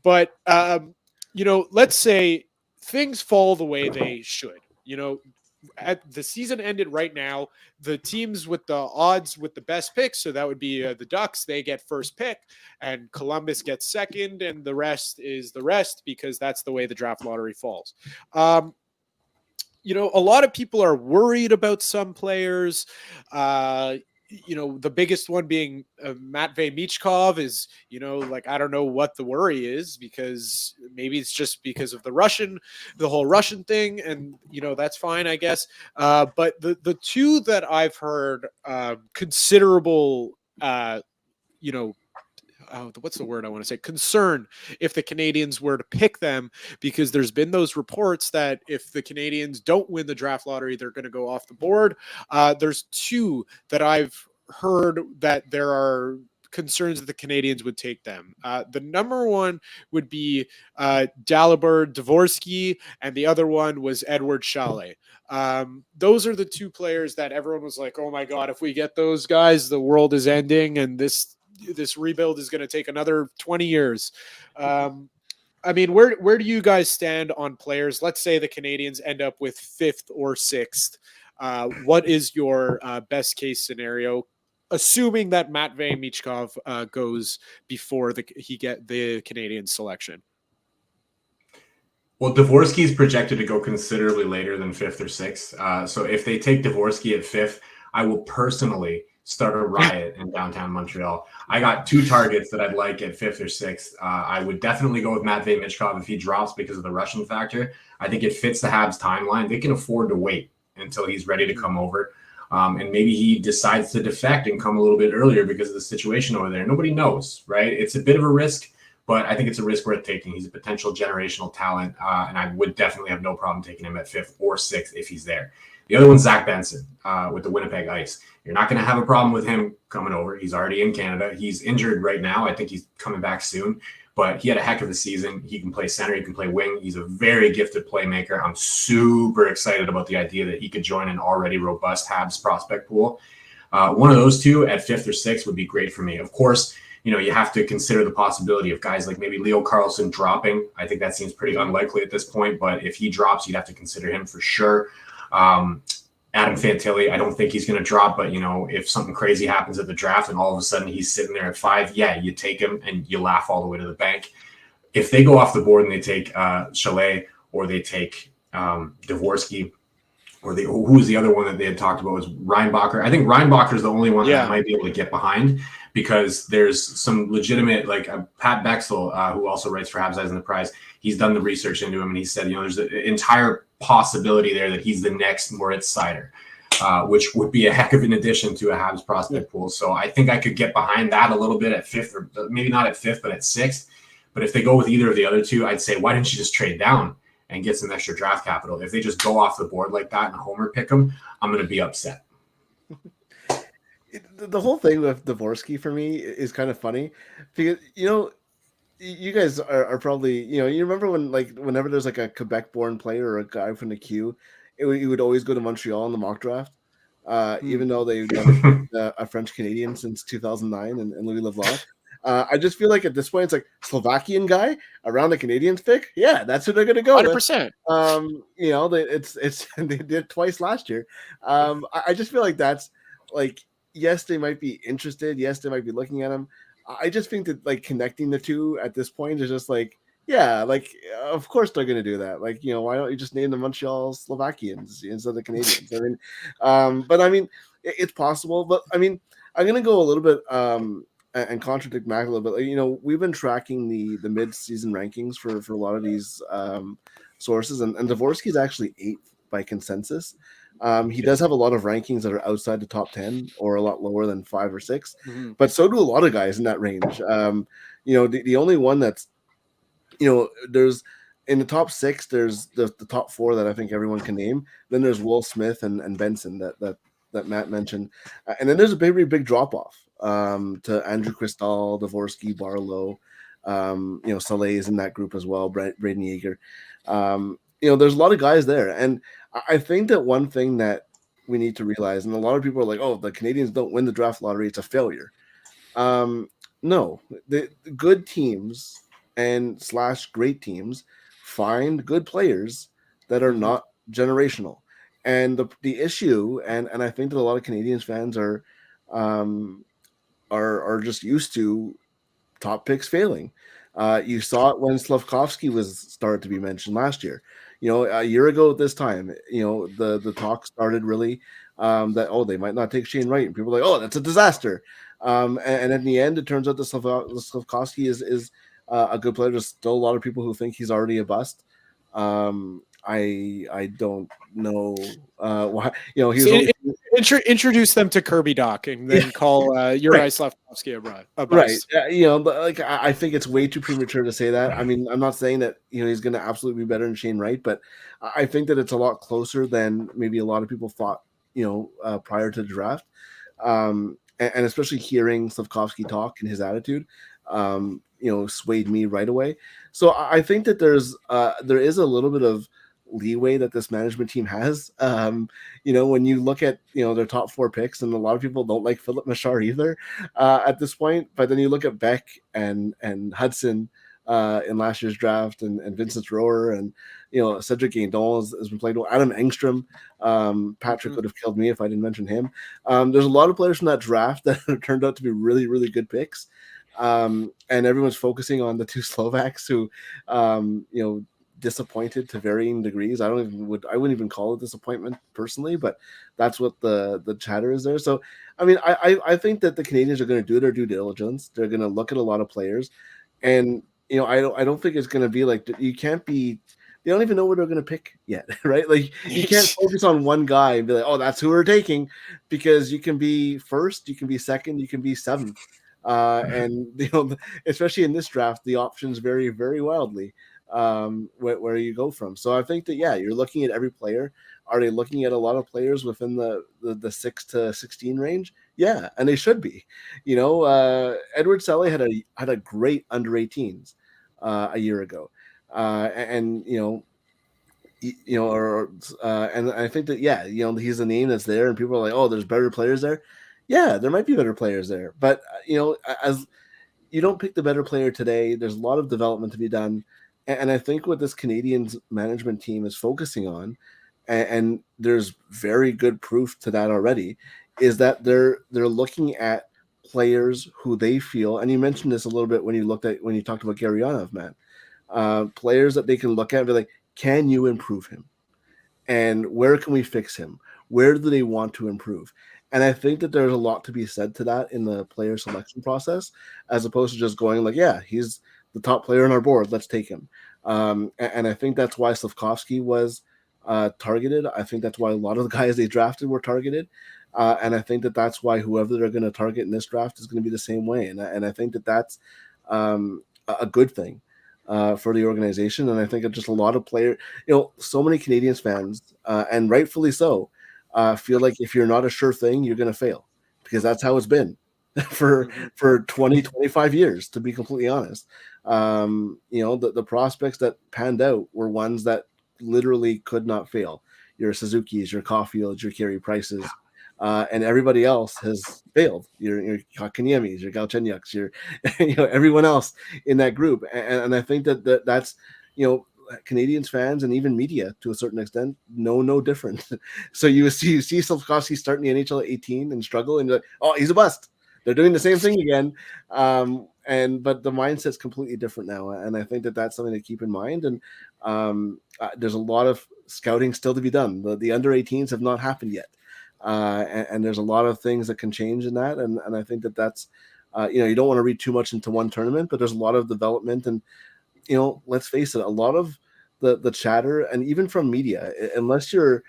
But let's say things fall the way they should. At the season ended right now, the teams with the odds with the best picks, so that would be the Ducks, they get first pick, and Columbus gets second, and the rest is the rest, because that's the way the draft lottery falls. A lot of people are worried about some players. The biggest one being Matvei Michkov is, I don't know what the worry is, because maybe it's just because of the whole Russian thing. And, that's fine, I guess. But the 2 that I've heard considerable, what's the word I want to say? Concern if the Canadians were to pick them, because there's been those reports that if the Canadians don't win the draft lottery, they're going to go off the board. There's two that I've heard that there are concerns that the Canadians would take them. The number one would be Dalibor Dvorsky, and the other one was Edward Chalet. Those are the two players that everyone was like, oh my God, if we get those guys, the world is ending, and this rebuild is going to take another 20 years. I mean, where do you guys stand on players? Let's say the Canadians end up with 5th or 6th. What is your best case scenario, assuming that Matvei Michkov goes before he get the Canadian selection? Well, Dvorsky is projected to go considerably later than 5th or 6th. So if they take Dvorsky at 5th, I will personally start a riot in downtown Montreal. I got 2 targets that I'd like at 5th or 6th. I would definitely go with Matvei Michkov if he drops because of the Russian factor. I think it fits the Habs timeline. They can afford to wait until he's ready to come over. And maybe he decides to defect and come a little bit earlier because of the situation over there. Nobody knows, right? It's a bit of a risk, but I think it's a risk worth taking. He's a potential generational talent, and I would definitely have no problem taking him at 5th or 6th if he's there. The other one's Zach Benson with the Winnipeg Ice. You're not going to have a problem with him coming over. He's already in Canada. He's injured right now. I think he's coming back soon, but he had a heck of a season. He can play center. He can play wing. He's a very gifted playmaker. I'm super excited about the idea that he could join an already robust Habs prospect pool. One of those two at 5th or 6th would be great for me. Of course, you have to consider the possibility of guys like maybe Leo Carlson dropping. I think that seems pretty unlikely at this point, but if he drops, you'd have to consider him for sure. Adam Fantilli, I don't think he's going to drop, but if something crazy happens at the draft and all of a ssudden he's sitting there at 5, yeah, you take him and you laugh all the way to the bank. If they go off the board and they take Chalet, or they take Dvorsky, or who's the other one that they had talked about was Reinbacher. I think Reinbacher is the only one that I might be able to get behind, because there's some legitimate, like Pat Bexel, who also writes for Habs Eyes on the Prize. He's done the research into him, and he said, there's an entire possibility there that he's the next Moritz Seider, which would be a heck of an addition to a Habs prospect pool. So I think I could get behind that a little bit at 5th, or maybe not at 5th, but at 6th. But if they go with either of the other two, I'd say, why didn't you just trade down and get some extra draft capital? If they just go off the board like that and homer pick them, I'm going to be upset. The whole thing with Dvorsky for me is kind of funny, because you guys are probably you remember when, like, whenever there's like a Quebec born player or a guy from the Q, he would always go to Montreal in the mock draft, even though they've never picked a French Canadian since 2009 and Louis Leblanc. I just feel like at this point it's like Slovakian guy around the Canadians pick. Yeah, that's who they're going to go 100%. It's they did twice last year. I just feel like that's like, yes, they might be interested. Yes, they might be looking at him. I just think that, like, connecting the two at this point is just like, yeah, like, of course they're going to do that. Like, why don't you just name the Montreal Slovakians instead of the Canadians? I mean, but I mean, it's possible. But I mean, I'm going to go a little bit and contradict Mac a little bit. We've been tracking the mid-season rankings for a lot of these sources, and Dvorsky is actually 8th by consensus. He does have a lot of rankings that are outside the top 10 or a lot lower than 5 or 6, but so do a lot of guys in that range. The only one that's, there's in the top 6, there's the top 4 that I think everyone can name. Then there's Will Smith and Benson that Matt mentioned. And then there's a big drop off to Andrew Cristal, Dvorsky, Barlow, Saleh is in that group as well, Braden Yeager. There's a lot of guys there. And I think that one thing that we need to realize, and a lot of people are like, oh, the Canadians don't win the draft lottery, it's a failure. No, the good teams and / great teams find good players that are not generational. And the issue, and I think that a lot of Canadians fans are just used to top picks failing. You saw it when Slavkovsky was started to be mentioned last year. A year ago at this time, the talk started really that, they might not take Shane Wright, and people were like, oh, that's a disaster. And in the end, it turns out that Slavkovsky is a good player. There's still a lot of people who think he's already a bust. I don't know why. Introduce them to Kirby Doc and then call Uri Slavkovsky a bust. Right. But like I think it's way too premature to say that. I mean, I'm not saying that he's going to absolutely be better than Shane Wright, but I think that it's a lot closer than maybe a lot of people thought. Prior to the draft, and especially hearing Slavkovsky talk and his attitude, swayed me right away. So I think that there is a little bit of leeway that this management team has. When you look at their top 4 picks, and a lot of people don't like Philip Machar either at this point, but then you look at Beck and Hudson in last year's draft, and Vincent Rohr, and Cedric Guindon has been playing well. Adam Engstrom, Patrick would have killed me if I didn't mention him. There's a lot of players from that draft that have turned out to be really, really good picks. And everyone's focusing on the 2 Slovaks who, disappointed to varying degrees. I wouldn't even call it disappointment personally, but that's what the chatter is there. So, I mean, I think that the Canadians are going to do their due diligence. They're going to look at a lot of players, and I don't think it's going to be like you can't be. They don't even know what they're going to pick yet, right? Like you can't focus on one guy and be like, oh, that's who we're taking, because you can be first, you can be second, you can be seventh. And especially in this draft, the options vary very wildly where you go from. So I think that you're looking at every player. Are they looking at a lot of players within the 6 to 16 range? Yeah, and they should be. Edward Selle had a great under 18s a year ago, and I think that he's a name that's there, and people are like, oh, there's better players there. Yeah, there might be better players there, but as you don't pick the better player today, there's a lot of development to be done, and I think what this Canadians management team is focusing on, and there's very good proof to that already, is that they're looking at players who they feel, and you mentioned this a little bit when you talked about Garyanov, Matt, players that they can look at and be like, can you improve him? And where can we fix him? Where do they want to improve? And I think that there's a lot to be said to that in the player selection process, as opposed to just going like, yeah, he's the top player on our board, let's take him. And I think that's why Slavkovsky was targeted. I think that's why a lot of the guys they drafted were targeted. And I think that that's why whoever they're going to target in this draft is going to be the same way. And I think that that's a good thing for the organization. And I think it's just a lot of players, so many Canadians fans, and rightfully so, feel like if you're not a sure thing, you're going to fail, because that's how it's been for 20, 25 years, to be completely honest. The prospects that panned out were ones that literally could not fail. Your Suzuki's, your Caulfields, your Carey Prices, and everybody else has failed. Your Kotkaniemi's, your Galchenyuks, your everyone else in that group. And I think that's Canadians fans and even media to a certain extent know no different. So you see Slavkovsky starting the NHL at 18 and struggle, and you're like, oh, he's a bust. They're doing the same thing again. But the mindset's completely different now. And I think that that's something to keep in mind. And there's a lot of scouting still to be done. The under 18s have not happened yet. And there's a lot of things that can change in that. And I think that that's, you don't want to read too much into one tournament, but there's a lot of development. And, let's face it, a lot of the chatter, and even from media, unless you're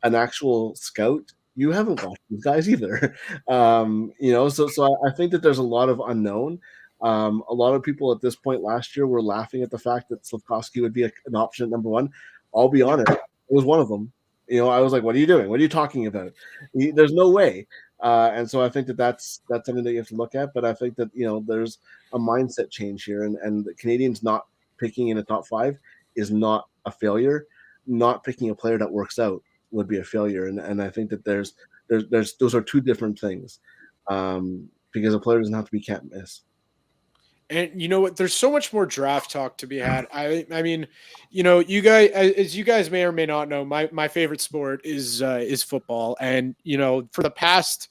an actual scout, you haven't watched these guys either. So I think that there's a lot of unknown. A lot of people at this point last year were laughing at the fact that Slavkovsky would be an option at number 1. I'll be honest, it was one of them. I was like, what are you doing? What are you talking about? There's no way. And so I think that that's something that you have to look at. But I think that, there's a mindset change here, and the Canadians not picking in a top 5 is not a failure. Not picking a player that works out would be a failure. And I think that there's those are two different things, because a player doesn't have to be can't miss. And you know what? There's so much more draft talk to be had. I mean, you guys, as you guys may or may not know, my favorite sport is football. And for the past,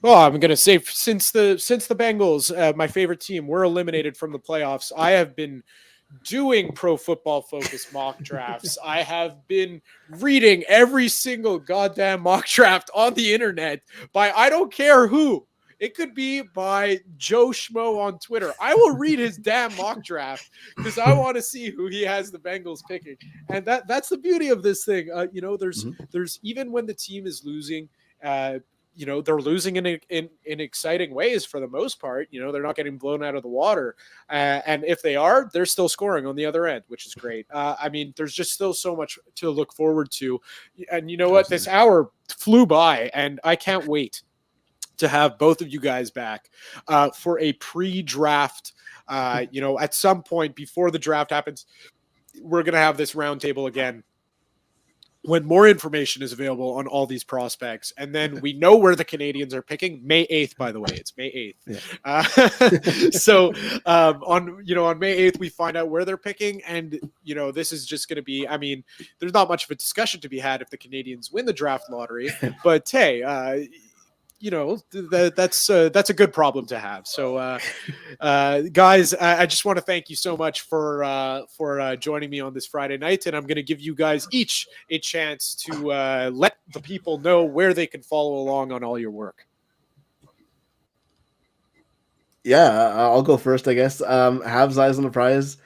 I'm going to say since the Bengals, my favorite team, were eliminated from the playoffs, I have been doing Pro Football Focus mock drafts. I have been reading every single goddamn mock draft on the internet by I don't care who. It could be by Joe Schmo on Twitter. I will read his damn mock draft because I want to see who he has the Bengals picking. And that's the beauty of this thing. There's even when the team is losing they're losing in exciting ways for the most part. They're not getting blown out of the water. And if they are, they're still scoring on the other end, which is great. There's just still so much to look forward to. And you know what? This hour flew by, and I can't wait to have both of you guys back for a pre-draft. At some point before the draft happens, we're going to have this roundtable again when more information is available on all these prospects. And then we know where the Canadians are picking. May 8th, by the way. It's May 8th. So on May 8th, we find out where they're picking. And, this is just going to be, there's not much of a discussion to be had if the Canadians win the draft lottery. But, hey, that's a good problem to have. So, guys, I just want to thank you so much for joining me on this Friday night, and I'm going to give you guys each a chance to let the people know where they can follow along on all your work. Yeah, I'll go first, I guess. Habs Eyes on the Prize.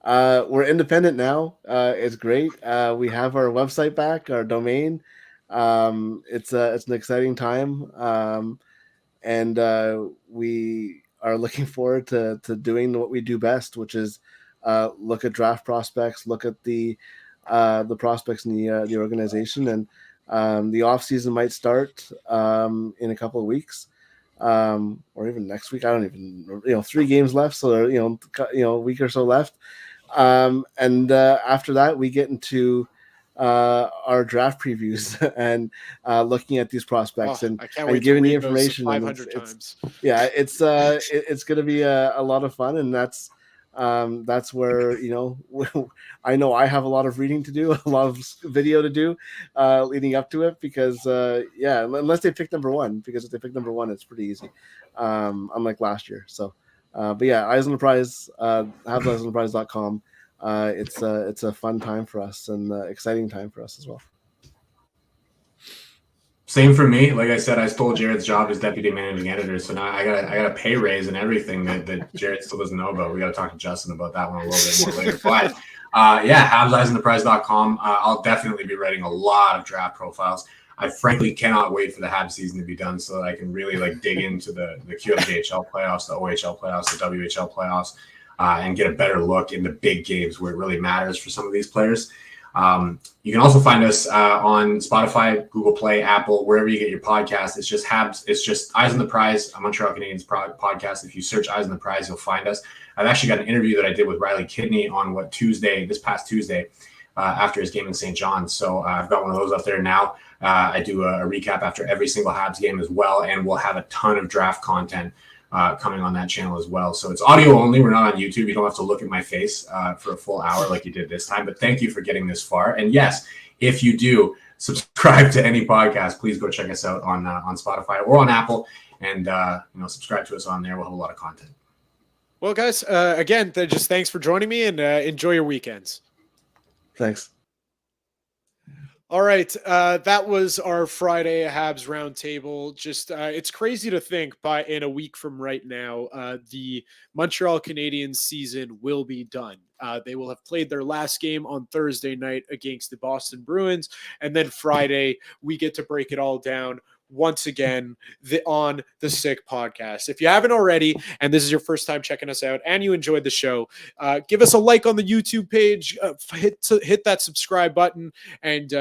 We're independent now. It's great. We have our website back, our domain. It's an exciting time, and we are looking forward to doing what we do best, which is look at draft prospects, look at the prospects in the organization, and the off season might start in a couple of weeks, or even next week. I don't even 3 games left, so a week or so left, and after that we get into our draft previews and looking at these prospects and giving the information. 500 times. It's going to be a lot of fun, and that's where I know I have a lot of reading to do, a lot of video to do leading up to it, because unless they pick number 1, because if they pick number 1, it's pretty easy, unlike last year. So but yeah, Eyes on the Prize, habseyesontheprize.com. It's a fun time for us and exciting time for us as well. Same for me. Like I said, I stole Jared's job as deputy managing editor, so now I got a pay raise and everything that Jared still doesn't know about. We got to talk to Justin about that one a little bit more later. But habseyesontheprize.com. I'll definitely be writing a lot of draft profiles. I frankly cannot wait for the Habs season to be done so that I can really dig into the QMJHL playoffs, the OHL playoffs, the WHL playoffs. And get a better look in the big games where it really matters for some of these players. You can also find us on Spotify, Google Play, Apple, wherever you get your podcast. It's just Habs. It's just Eyes on the Prize, a Montreal Canadiens podcast. If you search Eyes on the Prize, you'll find us. I've actually got an interview that I did with Riley Kidney on this past Tuesday, after his game in St. John's. So I've got one of those up there now. I do a recap after every single Habs game as well, and we'll have a ton of draft content coming on that channel as well. So it's audio only. We're not on YouTube. You don't have to look at my face for a full hour like you did this time. But thank you for getting this far. And yes, if you do subscribe to any podcast, please go check us out on Spotify or on Apple, and subscribe to us on there. We'll have a lot of content. Well, guys, again, just thanks for joining me, and enjoy your weekends. Thanks. All right, that was our Friday Habs roundtable. Just it's crazy to think in a week from right now, the Montreal Canadiens season will be done. They will have played their last game on Thursday night against the Boston Bruins, and then Friday we get to break it all down once again on the Sick Podcast. If you haven't already, and this is your first time checking us out, and you enjoyed the show, give us a like on the YouTube page, hit that subscribe button, and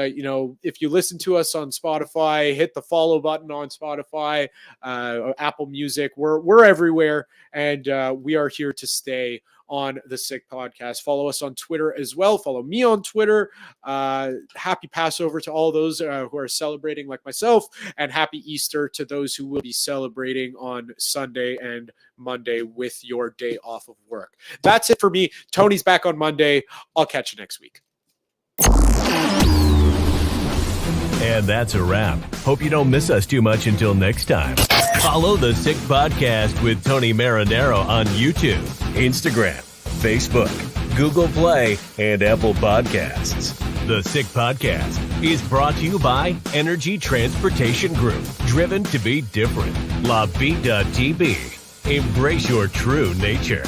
if you listen to us on Spotify, hit the follow button on Spotify, Apple Music. We're everywhere, and we are here to stay on the Sick Podcast. Follow us on Twitter as well. Follow me on Twitter. Happy Passover to all those who are celebrating like myself, and happy Easter to those who will be celebrating on Sunday and Monday with your day off of work. That's it for me. Tony's back on Monday. I'll catch you next week. And that's a wrap. Hope you don't miss us too much until next time. Follow the Sick Podcast with Tony Marinaro on YouTube, Instagram, Facebook, Google Play, and Apple Podcasts. The Sick Podcast is brought to you by Energy Transportation Group. Driven to be different. La Vida Tibi. Embrace your true nature.